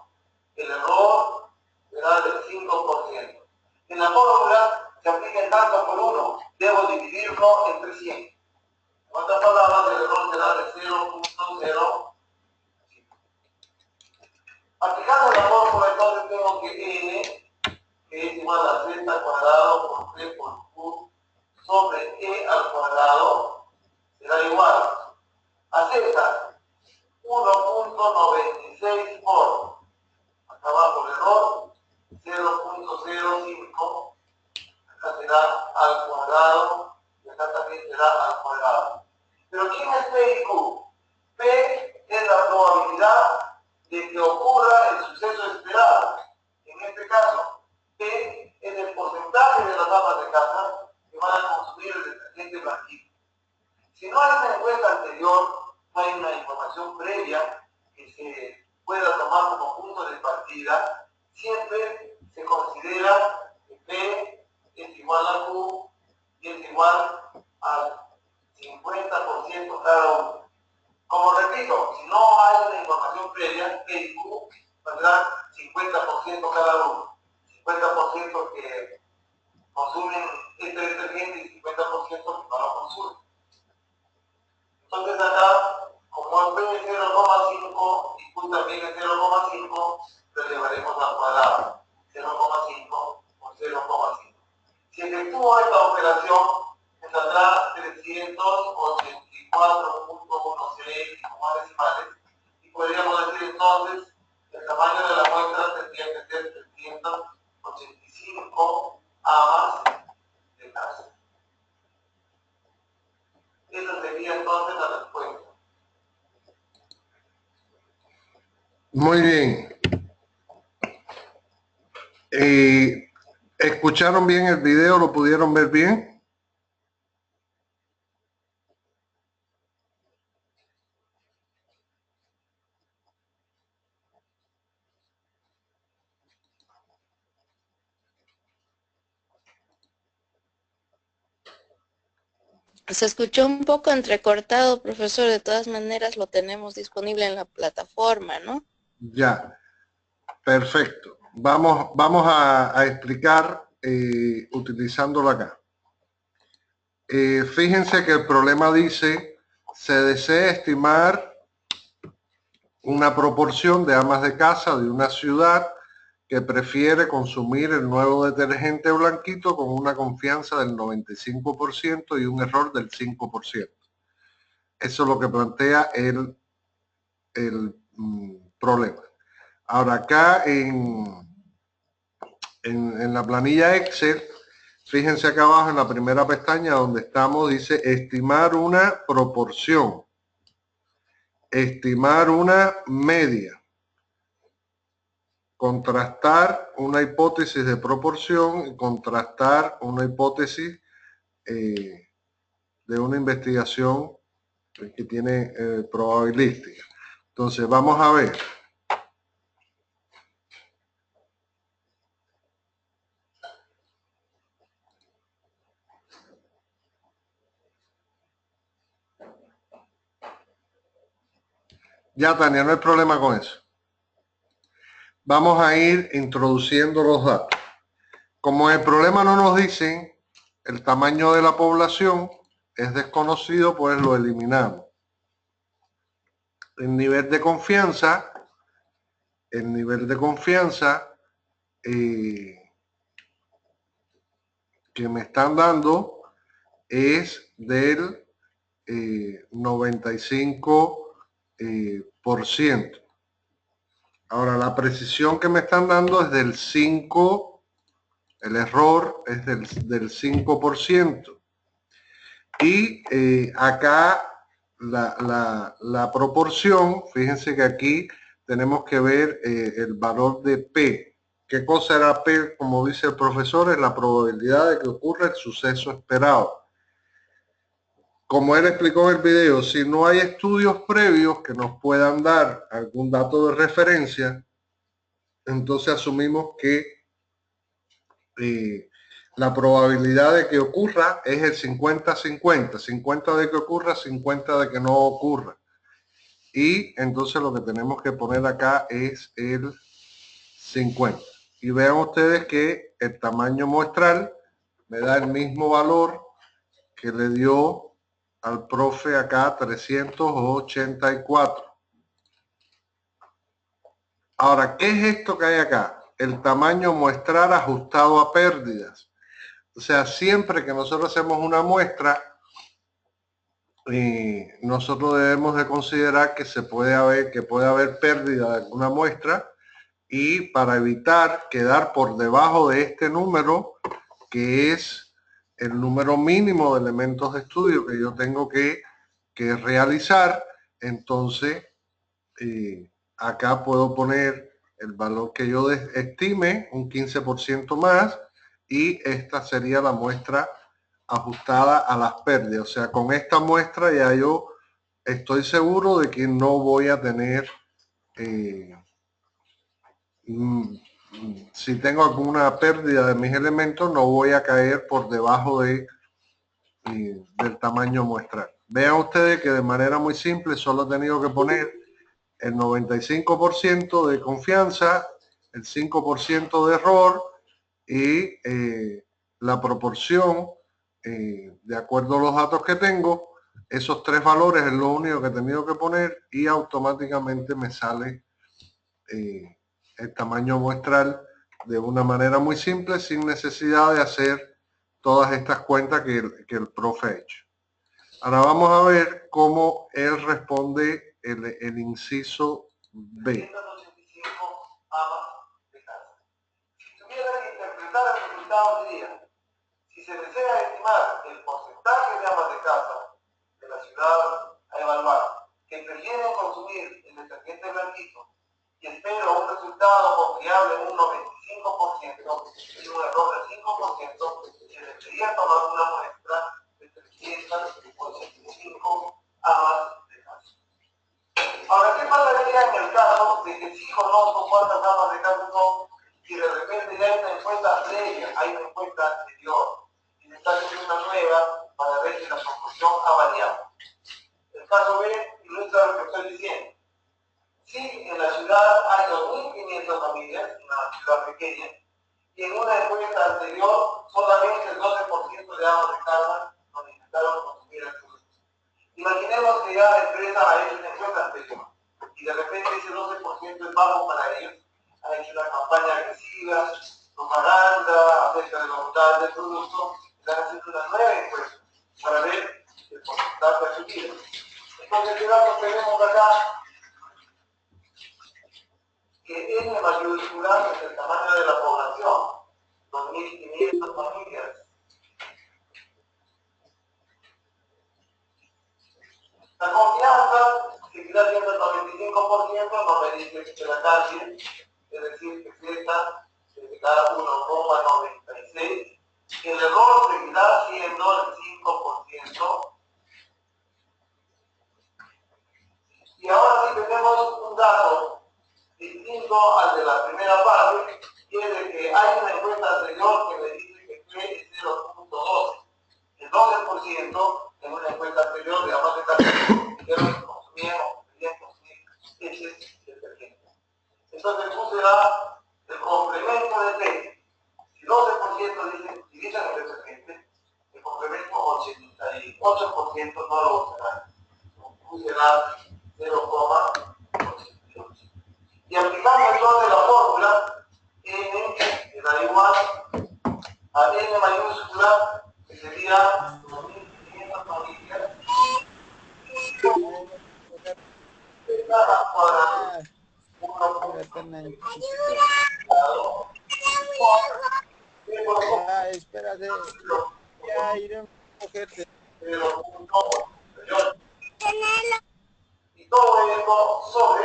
El error será del 5%. En la fórmula se aplica el tanto por 1. Debo dividirlo entre 100. En otras palabras, el error será de 0.0. Aplicando la fórmula, entonces tengo que n, que es igual a z al cuadrado por 3 por q sobre e al cuadrado, será igual a z 1.96 por, acá abajo el error, 0.05, acá será al cuadrado y acá también será al cuadrado. Pero ¿quién es P y Q? P es la probabilidad de que ocurra el suceso esperado. En este caso, P es el porcentaje de las amas de casa que van a consumir el detergente blanquito. Si no hay una encuesta anterior, no hay una información previa que se pueda tomar como punto de partida, siempre se considera que P es igual a Q y es igual al 50% cada uno. Como repito, si no hay una información previa, P y Q tendrán 50% cada uno. 50% que consumen este detergente y 50% que no lo consumen. Entonces acá, como P es 0,5 y Q también es 0,5, lo llevaremos al cuadrado. 0,5 por 0,5. Si efectúo esta operación, me saldrá 384.16 como decimales, y podríamos decir entonces que el tamaño de la muestra tendría que ser 385 amas de casa. Esa sería entonces la respuesta. Muy bien. ¿Escucharon bien el video? ¿Lo pudieron ver bien? Se escuchó un poco entrecortado, profesor. De todas maneras lo tenemos disponible en la plataforma, ¿no? Ya, perfecto. Vamos a explicar utilizándolo acá. Fíjense que el problema dice, se desea estimar una proporción de amas de casa de una ciudad que prefiere consumir el nuevo detergente blanquito con una confianza del 95% y un error del 5%. Eso es lo que plantea el problema. Ahora acá en la planilla Excel, fíjense acá abajo en la primera pestaña donde estamos, dice estimar una proporción, estimar una media, contrastar una hipótesis de proporción y contrastar una hipótesis de una investigación que tiene probabilística. Entonces vamos a ver. Ya, Tania, no hay problema con eso. Vamos a ir introduciendo los datos. Como el problema no nos dice el tamaño de la población, es desconocido, pues lo eliminamos. El nivel de confianza que me están dando es del 95%. Ahora, la precisión que me están dando es del 5%, el error es del 5%. Y acá la proporción, fíjense que aquí tenemos que ver el valor de P. ¿Qué cosa era P? Como dice el profesor, es la probabilidad de que ocurra el suceso esperado. Como él explicó en el video, si no hay estudios previos que nos puedan dar algún dato de referencia, entonces asumimos que la probabilidad de que ocurra es el 50-50. 50 de que ocurra, 50 de que no ocurra. Y entonces lo que tenemos que poner acá es el 50. Y vean ustedes que el tamaño muestral me da el mismo valor que le dio al profe acá, 384. Ahora, ¿qué es esto que hay acá? El tamaño muestral ajustado a pérdidas. O sea, siempre que nosotros hacemos una muestra, nosotros debemos de considerar que puede haber pérdida de alguna muestra, y para evitar quedar por debajo de este número, que es el número mínimo de elementos de estudio que yo tengo que realizar, entonces acá puedo poner el valor que yo estime, un 15% más, y esta sería la muestra ajustada a las pérdidas. O sea, con esta muestra ya yo estoy seguro de que no voy a tener, si tengo alguna pérdida de mis elementos, no voy a caer por debajo del tamaño muestral. Vean ustedes que de manera muy simple solo he tenido que poner el 95% de confianza, el 5% de error y la proporción, de acuerdo a los datos que tengo. Esos tres valores es lo único que he tenido que poner y automáticamente me sale el tamaño muestral de una manera muy simple, sin necesidad de hacer todas estas cuentas que el profe ha hecho. Ahora vamos a ver cómo él responde el inciso B. Si tuviera que interpretar el resultado diría: si se desea estimar el porcentaje de amas de casa de la ciudad a evaluar que prefieren consumir el detergente blanquito y espero un resultado confiable en un 95% y un error del 5%, se debería tomar una muestra de 385 amas de casa. Ahora, ¿qué pasaría en el caso de que sí conozco cuántas amas de casa son y de repente ya hay una encuesta previa, hay una encuesta anterior y se está haciendo una nueva para ver si la proporción ha variado? El caso B ilustra lo que estoy diciendo. Si en la ciudad hay 2.500 familias, una ciudad pequeña, y en una encuesta anterior solamente el 12% de amas de casa manifestaron consumir el producto. Imaginemos que ya la empresa ha hecho una encuesta anterior y de repente ese 12% es bajo para ellos, ha hecho una campaña agresiva, propaganda acerca de la bondad del producto, están haciendo una nueva encuesta para ver el porcentaje de subido. Entonces, ¿qué datos tenemos acá? Que N mayúscula es el tamaño de la población, 2.500 familias. La confianza seguirá siendo el 95%, no me dice que la cambie, es decir, que Z se da 1,96. El error seguirá siendo el 5%. Y ahora sí tenemos un dato distinto al de la primera parte, y es de que hay una encuesta anterior que me dice que P es 0.12. El 12% en una encuesta anterior de amas de casa dijeron que consumían o preferían consumir leches y detergentes. Entonces puse el complemento de P. Si 12% dicen utilizan el detergente, el complemento 88% no lo usarán. Puse 0,88. Y aplicando entonces la fórmula, N que da igual a N mayúscula, que sería 2.500 familias, para 1.4. Espérate, ya iré a cogerte. Y todo esto sobre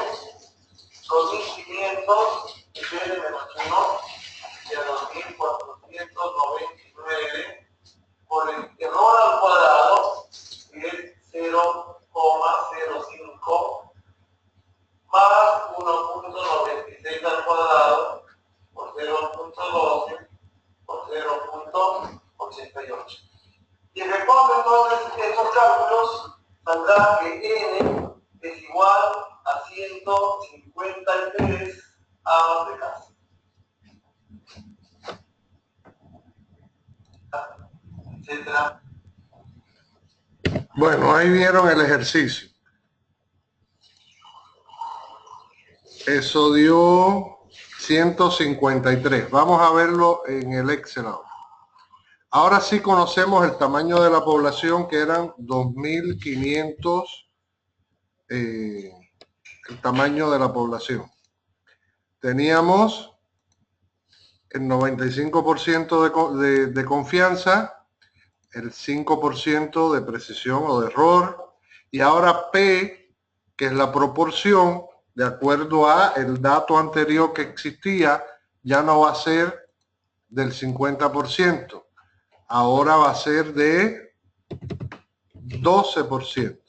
2.500 y N menos 1 y a 2.499 por el error al cuadrado, que es 0,05 más 1.96 al cuadrado por 0.12 por 0.88. Y respondo entonces estos cálculos, saldrá que N es igual a 153 amas de casa. etcétera. Bueno, ahí vieron el ejercicio. Eso dio 153. Vamos a verlo en el Excel ahora. Ahora sí conocemos el tamaño de la población, que eran 2.500, el tamaño de la población. Teníamos el 95% de confianza, el 5% de precisión o de error, y ahora P, que es la proporción, de acuerdo a el dato anterior que existía, ya no va a ser del 50%, ahora va a ser de 12%.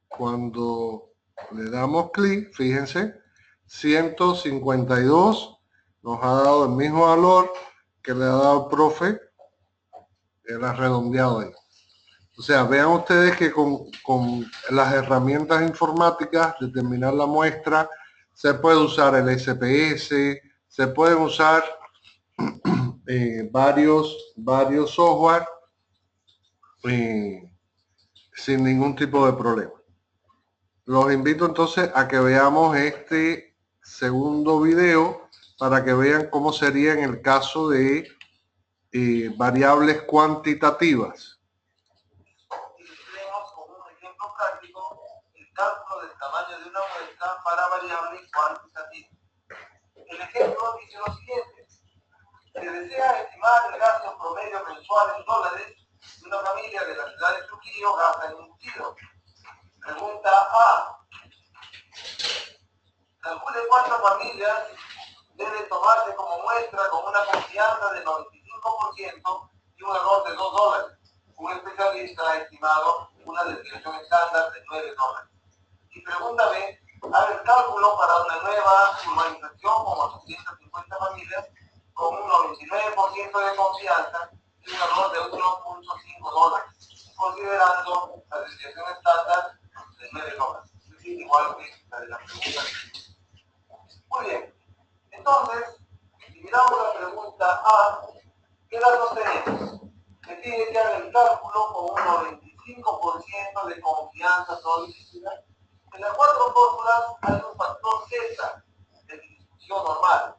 Cuando le damos clic, fíjense, 152 nos ha dado el mismo valor que le ha dado el profe, era redondeado ahí. O sea, vean ustedes que con las herramientas informáticas, determinar la muestra, se puede usar el SPS, se pueden usar varios software sin ningún tipo de problema. Los invito entonces a que veamos este segundo video para que vean cómo sería en el caso de variables cuantitativas. Ilustremos con un ejemplo práctico el cálculo del tamaño de una muestra para variable cuantitativa. El ejemplo dice lo siguiente: se desea estimar el gasto promedio mensual en dólares de una familia de la ciudad de Trujillo, gasta en embutido. Pregunta A: calcule cuántas familias debe tomarse como muestra con una confianza del 95% y un error de $2. Un especialista ha estimado una desviación estándar de $9. Y pregunta B: haga el cálculo para una nueva urbanización con 850 familias con un 99% de confianza y un error de $1.5, considerando la desviación estándar de $9. Es decir, igual que la de la pregunta. Muy bien. Entonces, si miramos la pregunta A, ¿qué datos tenemos? Me pide que haga el cálculo con un 95% de confianza solícita. En las cuatro fórmulas hay un factor Z de distribución normal.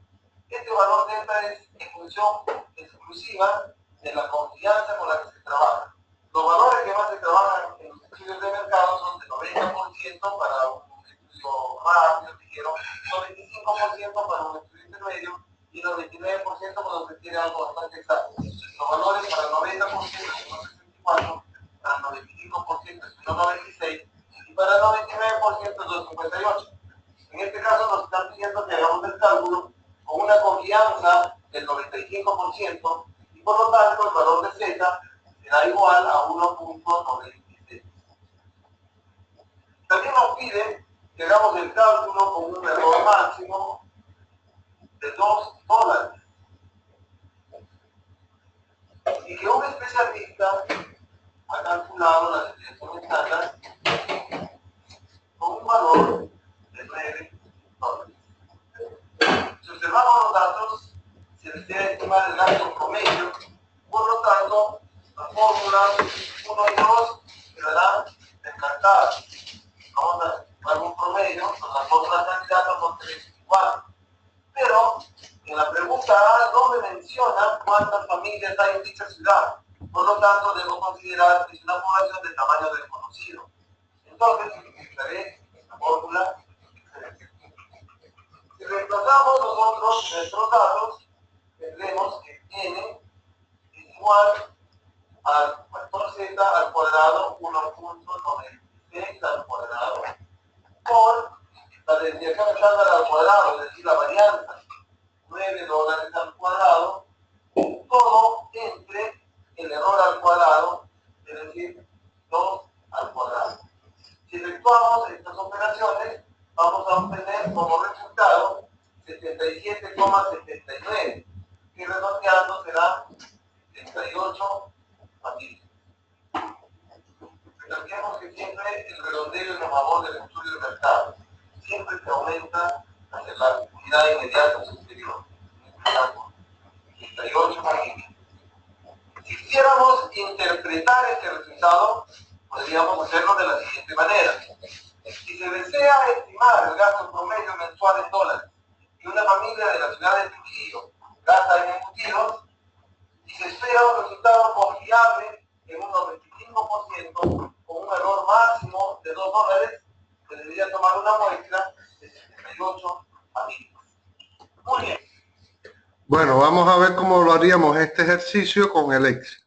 Este valor Z es en función exclusiva de la confianza con la que se trabaja. Los valores que más se trabajan en los estudios de mercado son de 90% para un estudio rápido, dijeron, 95% para un estudio intermedio y 99% cuando se quiere algo bastante exacto. Los valores para el 90% son 64, para el 95% es 96 y para el 99% es 258. En este caso nos están pidiendo que hagamos el cálculo con una confianza del 95% y por lo tanto el valor de Z será igual a 1.96. También nos pide que hagamos el cálculo con un error máximo de $2 y que un especialista ha calculado la desviación estándar con un valor de $9. Si observamos los datos, se desea estimar el gasto promedio, por lo tanto, las fórmulas 1 y 2 quedarán descartadas. Vamos a estimar un promedio, con las fórmulas candidatas son 3 y 4. Pero en la pregunta A no me menciona cuántas familias hay en dicha ciudad. Por lo tanto, debo considerar que es una población de tamaño desconocido. Entonces, utilizaré la fórmula. Si reemplazamos nosotros nuestros datos, tendremos que n es igual al factor z al cuadrado 1.96 al cuadrado por la desviación estándar al cuadrado, es decir, la varianza, $9 al cuadrado, todo entre el error al cuadrado, es decir, 2 al cuadrado. Si efectuamos estas operaciones, vamos a obtener como resultado 77,79, que redondeando será 78 familias. Recalquemos que siempre el redondeo es a favor del estudio de mercado. Siempre se aumenta hacia la unidad inmediata superior. En este caso, 78 familias. Si quisiera interpretar este resultado, podríamos hacerlo de la siguiente manera. Si se desea estimar el gasto promedio mensual en dólares y una familia de la ciudad de Trujillo gasta en embutidos, y se espera un resultado confiable en un 95% con un error máximo de $2, se debería tomar una muestra de 78 familias. Muy bien. Bueno, vamos a ver cómo lo haríamos este ejercicio con el Excel.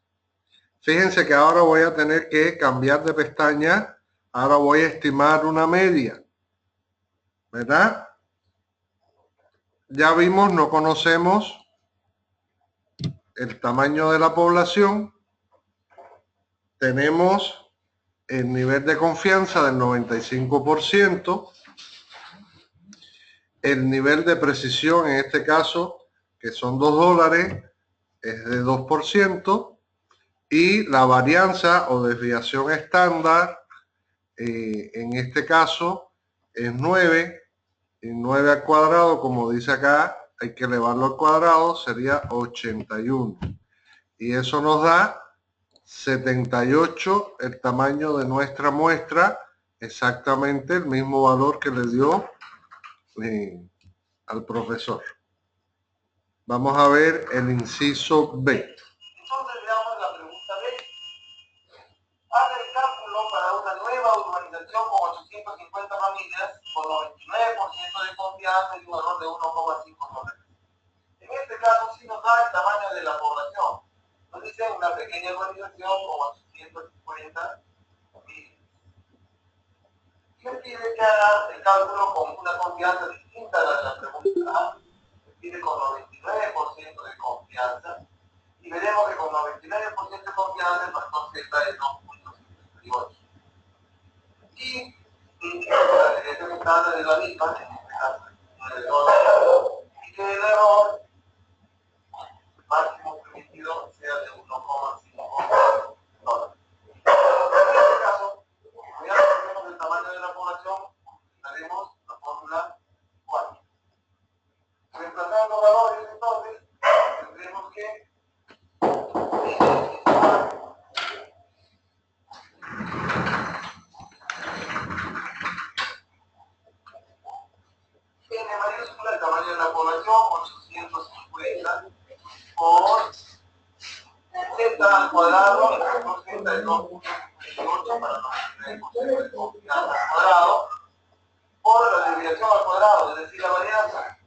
Fíjense que ahora voy a tener que cambiar de pestaña. Ahora voy a estimar una media, ¿verdad? Ya vimos, no conocemos el tamaño de la población. Tenemos el nivel de confianza del 95%. El nivel de precisión, en este caso, que son $2, es de 2%. Y la varianza o desviación estándar, en este caso, es 9. Y 9 al cuadrado, como dice acá, hay que elevarlo al cuadrado, sería 81. Y eso nos da 78, el tamaño de nuestra muestra, exactamente el mismo valor que le dio al profesor. Vamos a ver el inciso B. Entonces veamos la pregunta B. Haga el cálculo para una nueva urbanización con 850 familias con 99% de confianza y un error de 1,5 $. En este caso sí nos da el tamaño de la población. Nos dice una pequeña urbanización con 850 familias. Y me pide que haga el cálculo con una confianza distinta a la de la pregunta A. Me pide con 99% de confianza. Y veremos que con 99% de confianza el factor Z es 2.58. Y la desviación estándar de la misma, en este caso, y que el error máximo permitido sea de 1,5 $. En este caso, como ya conocemos el tamaño de la población, utilizaremos la fórmula 4. Reemplazando valores, entonces, tendremos que N mayúscula, el tamaño de la población, 850, por Z al cuadrado, el factor Z es 2.28 para 99% de confianza al cuadrado, por la desviación al cuadrado, es decir, la varianza.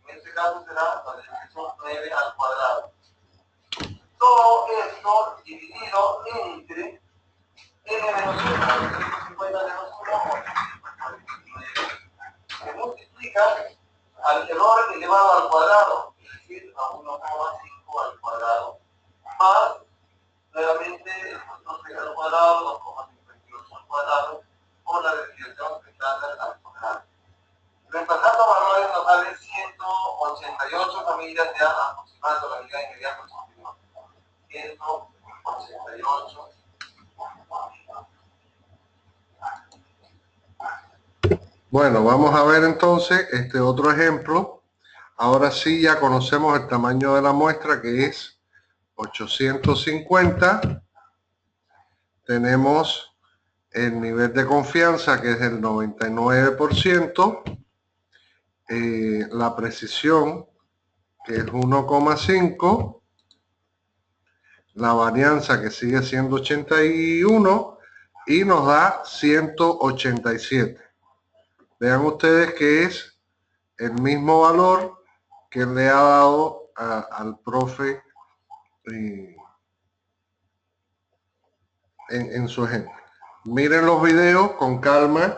En este caso será la desviación 9 al cuadrado. Todo esto dividido entre N menos 1, 850 menos 1, se multiplica al error elevado al cuadrado, es decir, a 1,5 al cuadrado, más nuevamente el factor Z al cuadrado, 2,58 al cuadrado, por la desviación estándar al cuadrado. Reemplazando valores nos salen 188 familias ya aproximando la unidad inmediata. 188. Bueno, vamos a ver entonces este otro ejemplo. Ahora sí ya conocemos el tamaño de la muestra, que es 850. Tenemos el nivel de confianza, que es el 99%. La precisión, que es 1,5. La varianza, que sigue siendo 81. Y nos da 187. Vean ustedes que es el mismo valor que le ha dado al profe en su ejemplo. Miren los videos con calma,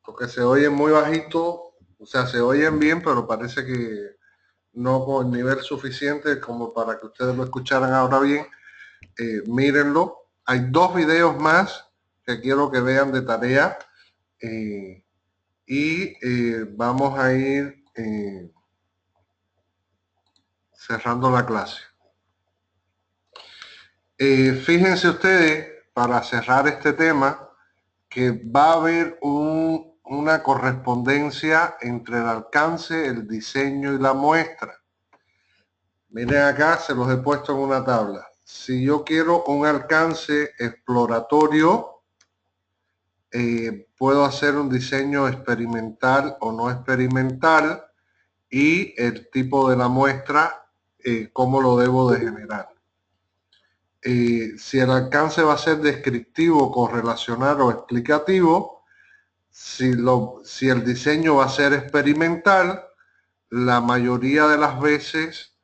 porque se oyen muy bajito, o sea, se oyen bien, pero parece que no con el nivel suficiente como para que ustedes lo escucharan ahora bien. Mírenlo. Hay 2 videos más que quiero que vean de tarea. Vamos a ir cerrando la clase. Fíjense ustedes, para cerrar este tema, que va a haber una correspondencia entre el alcance, el diseño y la muestra. Miren acá, se los he puesto en una tabla. si yo quiero un alcance exploratorio, puedo hacer un diseño experimental o no experimental y el tipo de la muestra, cómo lo debo de generar. Si el alcance va a ser descriptivo, correlacional o explicativo, si el diseño va a ser experimental, la mayoría de las veces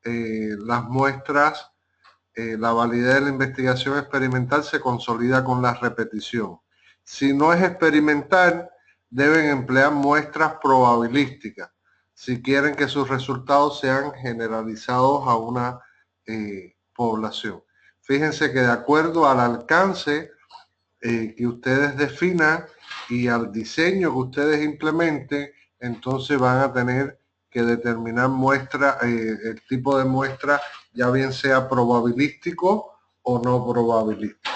las muestras, la validez de la investigación experimental se consolida con la repetición. Si no es experimental, deben emplear muestras probabilísticas si quieren que sus resultados sean generalizados a una población. Fíjense que de acuerdo al alcance que ustedes definan y al diseño que ustedes implementen, entonces van a tener que determinar muestra, el tipo de muestra, ya bien sea probabilístico o no probabilístico.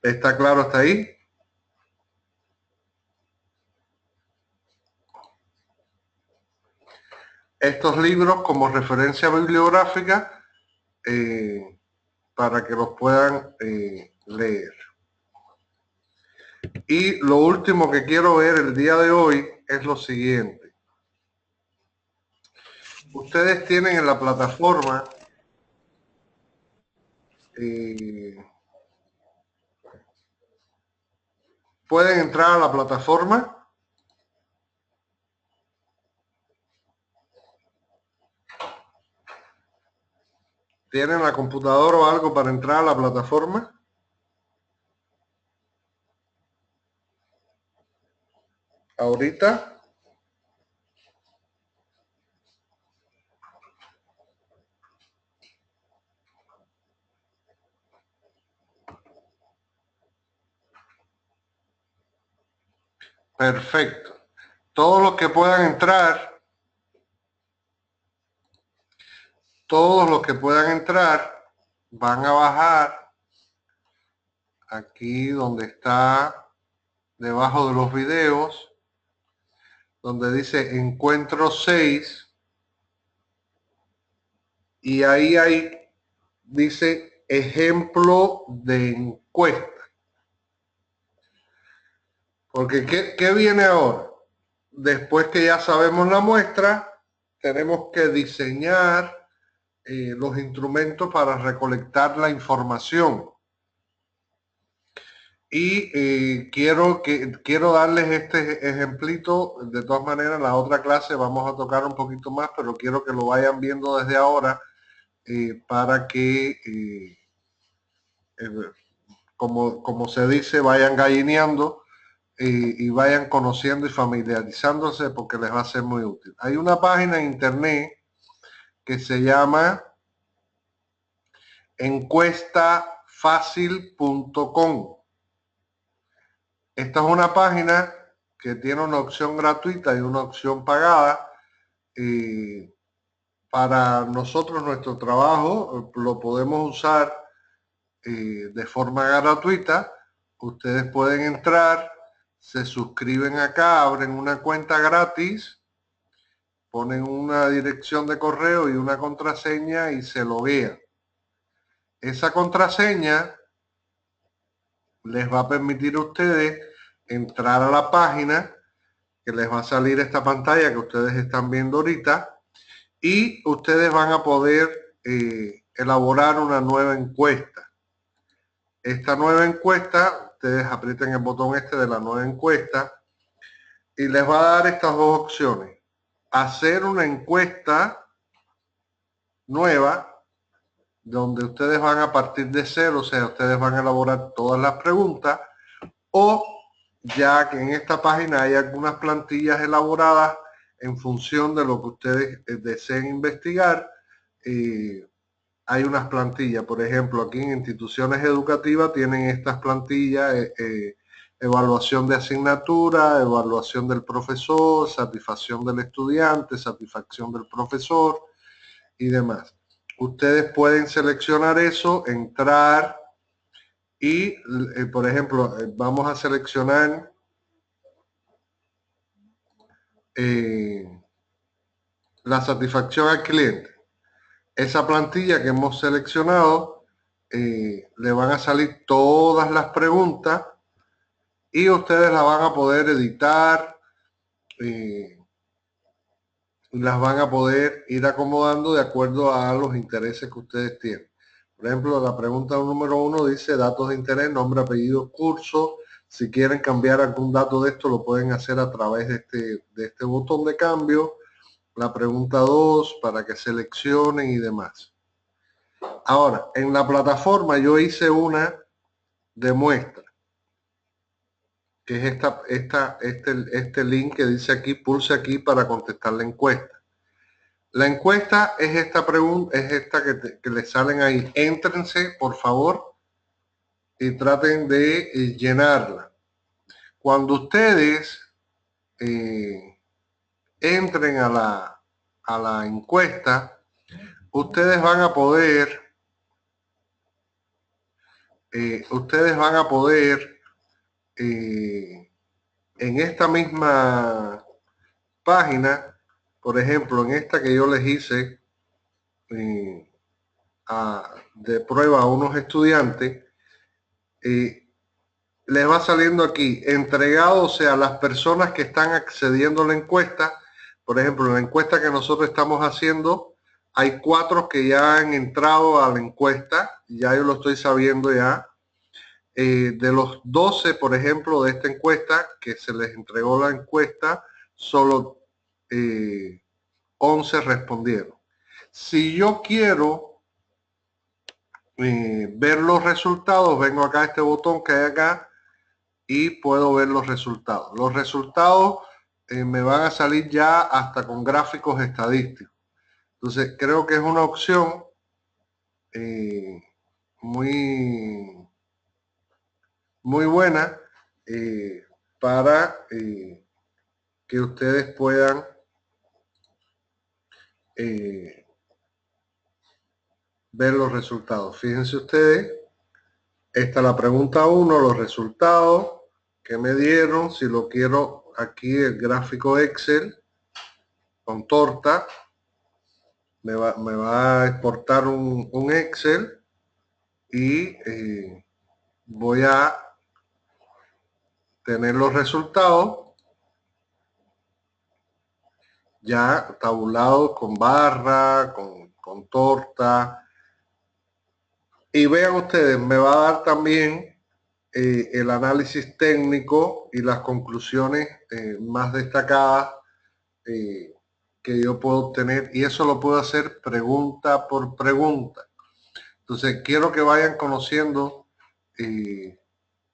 ¿Está claro hasta ahí? Estos libros como referencia bibliográfica para que los puedan leer. Y lo último que quiero ver el día de hoy es lo siguiente. Ustedes tienen en la plataforma pueden entrar a la plataforma. ¿Tienen la computadora o algo para entrar a la plataforma? Ahorita. Perfecto. Todos los que puedan entrar, van a bajar aquí donde está debajo de los videos, donde dice encuentro 6, y ahí dice ejemplo de encuesta. Porque ¿qué viene ahora? Después que ya sabemos la muestra, tenemos que diseñar los instrumentos para recolectar la información. Y quiero darles este ejemplito. De todas maneras, en la otra clase vamos a tocar un poquito más, pero quiero que lo vayan viendo desde ahora para que, como se dice, vayan gallineando y vayan conociendo y familiarizándose, porque les va a ser muy útil. Hay una página en internet que se llama encuestafacil.com. Esta es una página que tiene una opción gratuita y una opción pagada. Para nosotros, nuestro trabajo lo podemos usar de forma gratuita. Ustedes pueden entrar, se suscriben acá, abren una cuenta gratis, ponen una dirección de correo y una contraseña y se loguean. Esa contraseña les va a permitir a ustedes entrar a la página, que les va a salir esta pantalla que ustedes están viendo ahorita, y ustedes van a poder elaborar una nueva encuesta. Esta nueva encuesta, ustedes aprieten el botón este de la nueva encuesta y les va a dar estas dos opciones: hacer una encuesta nueva, donde ustedes van a partir de cero, o sea, ustedes van a elaborar todas las preguntas, o ya que en esta página hay algunas plantillas elaboradas en función de lo que ustedes deseen investigar. Hay unas plantillas, por ejemplo, aquí en instituciones educativas tienen estas plantillas, evaluación de asignatura, evaluación del profesor, satisfacción del estudiante, satisfacción del profesor y demás. Ustedes pueden seleccionar eso, entrar y, por ejemplo, vamos a seleccionar la satisfacción al cliente. esa plantilla que hemos seleccionado, le van a salir todas las preguntas y ustedes las van a poder editar, las van a poder ir acomodando de acuerdo a los intereses que ustedes tienen. Por ejemplo, la pregunta número 1 dice datos de interés, nombre, apellido, curso. Si quieren cambiar algún dato de esto, lo pueden hacer a través de este botón de cambio. La pregunta 2, para que seleccionen y demás. Ahora, en la plataforma yo hice una de muestra, que es este link que dice aquí, pulse aquí para contestar la encuesta. La encuesta es esta pregunta, es esta que les salen ahí. Éntrense, por favor, y traten de llenarla. Cuando ustedes entren a la encuesta, ustedes van a poder en esta misma página, por ejemplo, en esta que yo les hice de prueba a unos estudiantes, les va saliendo aquí entregado, o sea, las personas que están accediendo a la encuesta. Por ejemplo, en la encuesta que nosotros estamos haciendo, hay 4 que ya han entrado a la encuesta, ya yo lo estoy sabiendo ya. De los 12, por ejemplo, de esta encuesta, que se les entregó la encuesta, solo 11 respondieron. Si yo quiero ver los resultados, vengo acá a este botón que hay acá y puedo ver los resultados. Los resultados me van a salir ya hasta con gráficos estadísticos. Entonces, creo que es una opción muy buena para que ustedes puedan ver los resultados. Fíjense ustedes, esta es la pregunta 1, los resultados que me dieron. Si lo quiero aquí, el gráfico Excel con torta, me va a exportar un Excel y voy a tener los resultados ya tabulados con barra, con torta. Y vean ustedes, me va a dar también el análisis técnico y las conclusiones más destacadas que yo puedo obtener, y eso lo puedo hacer pregunta por pregunta. Entonces quiero que vayan conociendo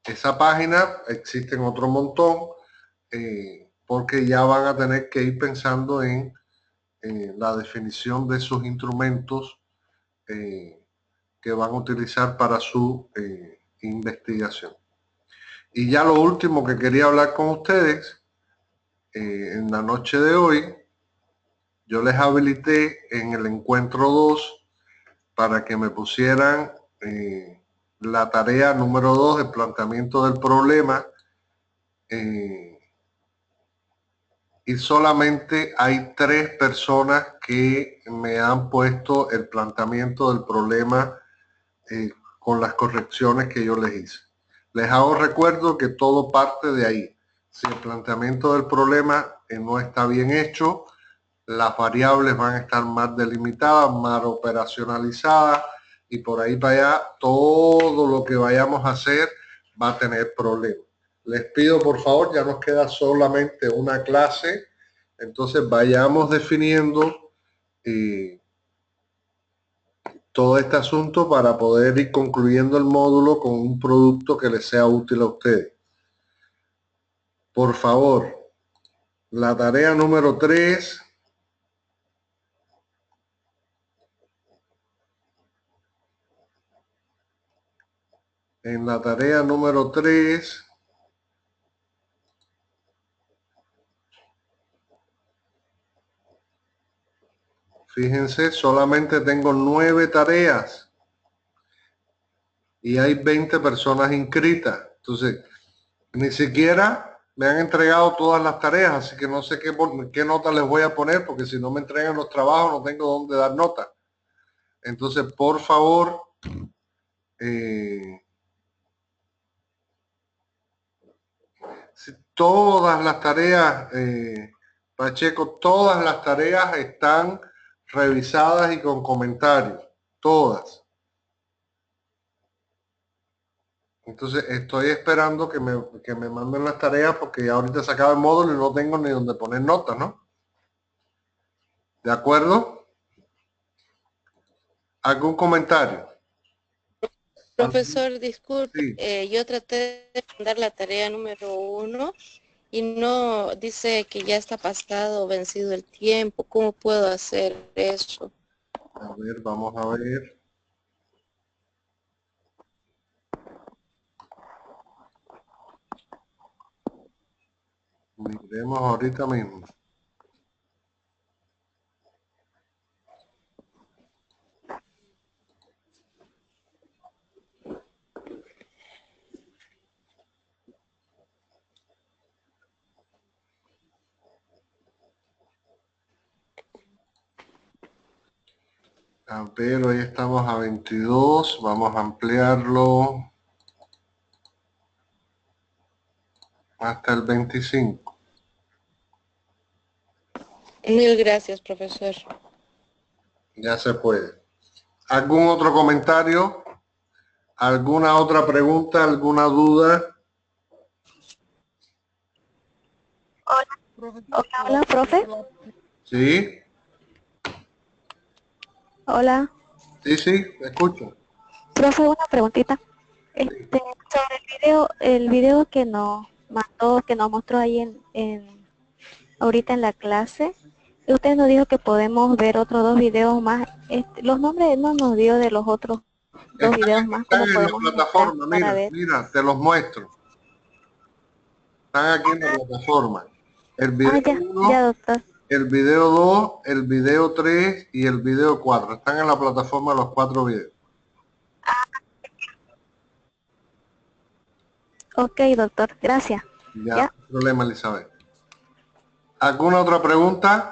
esa página. Existen otro montón, porque ya van a tener que ir pensando en la definición de sus instrumentos que van a utilizar para su investigación. Y ya lo último que quería hablar con ustedes en la noche de hoy, yo les habilité en el encuentro 2 para que me pusieran la tarea número 2 del planteamiento del problema, y solamente hay 3 personas que me han puesto el planteamiento del problema con las correcciones que yo les hice. Les hago recuerdo que todo parte de ahí. Si el planteamiento del problema no está bien hecho, las variables van a estar más delimitadas, más operacionalizadas, y por ahí para allá todo lo que vayamos a hacer va a tener problemas. Les pido por favor, ya nos queda solamente una clase, entonces vayamos definiendo todo este asunto para poder ir concluyendo el módulo con un producto que les sea útil a ustedes. Por favor, la tarea número 3. En la tarea número 3, fíjense, solamente tengo 9 tareas y hay 20 personas inscritas. Entonces, ni siquiera me han entregado todas las tareas, así que no sé qué nota les voy a poner, porque si no me entregan los trabajos no tengo dónde dar nota. Entonces, por favor, si todas las tareas, Pacheco, todas las tareas están revisadas y con comentarios, todas. Entonces estoy esperando que me manden las tareas porque ya ahorita se acaba el módulo y no tengo ni donde poner notas, ¿no? ¿De acuerdo? ¿Algún comentario? Profesor, disculpe, Sí. yo traté de mandar la tarea número 1 y no dice que ya está pasado, vencido el tiempo. ¿Cómo puedo hacer eso? A ver, vamos a ver. Miremos ahorita mismo. A ver, hoy estamos a 22. Vamos a ampliarlo hasta el 25. Mil gracias, profesor. Ya se puede. ¿Algún otro comentario? ¿Alguna otra pregunta? ¿Alguna duda? Hola, profe. ¿Sí? Hola. Sí, sí, escucho. Profe, una preguntita. Sobre el video que nos mandó, que nos mostró ahí ahorita en la clase, usted nos dijo que podemos ver otros 2 videos más. Los nombres no nos dio de los otros 2 videos más. Están ¿Cómo en la podemos entrar plataforma, para ver? mira, te los muestro. Están aquí en la plataforma. El video Ya, 1, doctor. el video 2, el video 3 y el video 4. Están en la plataforma los 4 videos. Ok, doctor. Gracias. Ya, Ya. no hay problema, Elizabeth. ¿Alguna otra pregunta?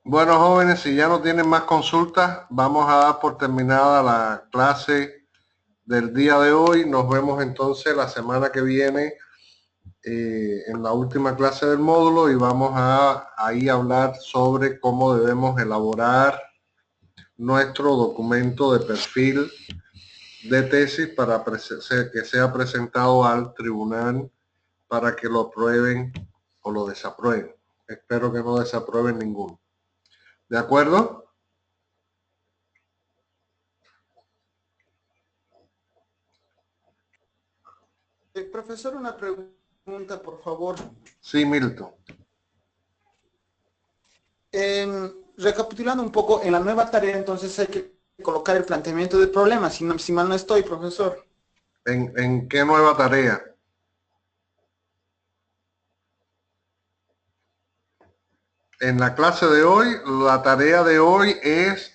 Bueno, jóvenes, si ya no tienen más consultas, vamos a dar por terminada la clase del día de hoy. Nos vemos entonces la semana que viene en la última clase del módulo y vamos a ahí hablar sobre cómo debemos elaborar nuestro documento de perfil de tesis para que sea presentado al tribunal para que lo aprueben o lo desaprueben. Espero que no desaprueben ninguno. ¿De acuerdo? Profesor, una pregunta, por favor. Sí, Milton. Recapitulando un poco, en la nueva tarea entonces hay que colocar el planteamiento del problema, si mal no estoy, profesor. ¿En qué nueva tarea? En la clase de hoy, la tarea de hoy es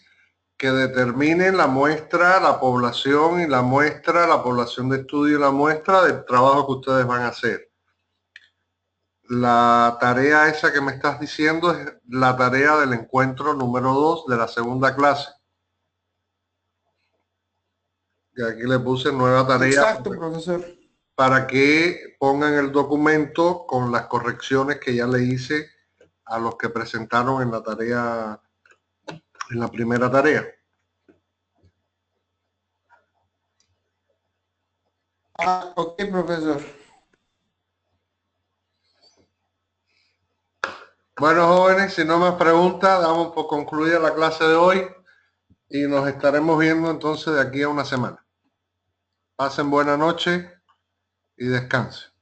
que determinen la muestra, la población y la muestra, la población de estudio y la muestra del trabajo que ustedes van a hacer. La tarea esa que me estás diciendo es la tarea del encuentro número 2 de la segunda clase. Y aquí le puse nueva tarea. Exacto, profesor. Para que pongan el documento con las correcciones que ya le hice a los que presentaron en la tarea, en la primera tarea. Ok, profesor. Bueno, jóvenes, si no más preguntas, damos por concluida la clase de hoy y nos estaremos viendo entonces de aquí a una semana. Pasen buena noche y descansen.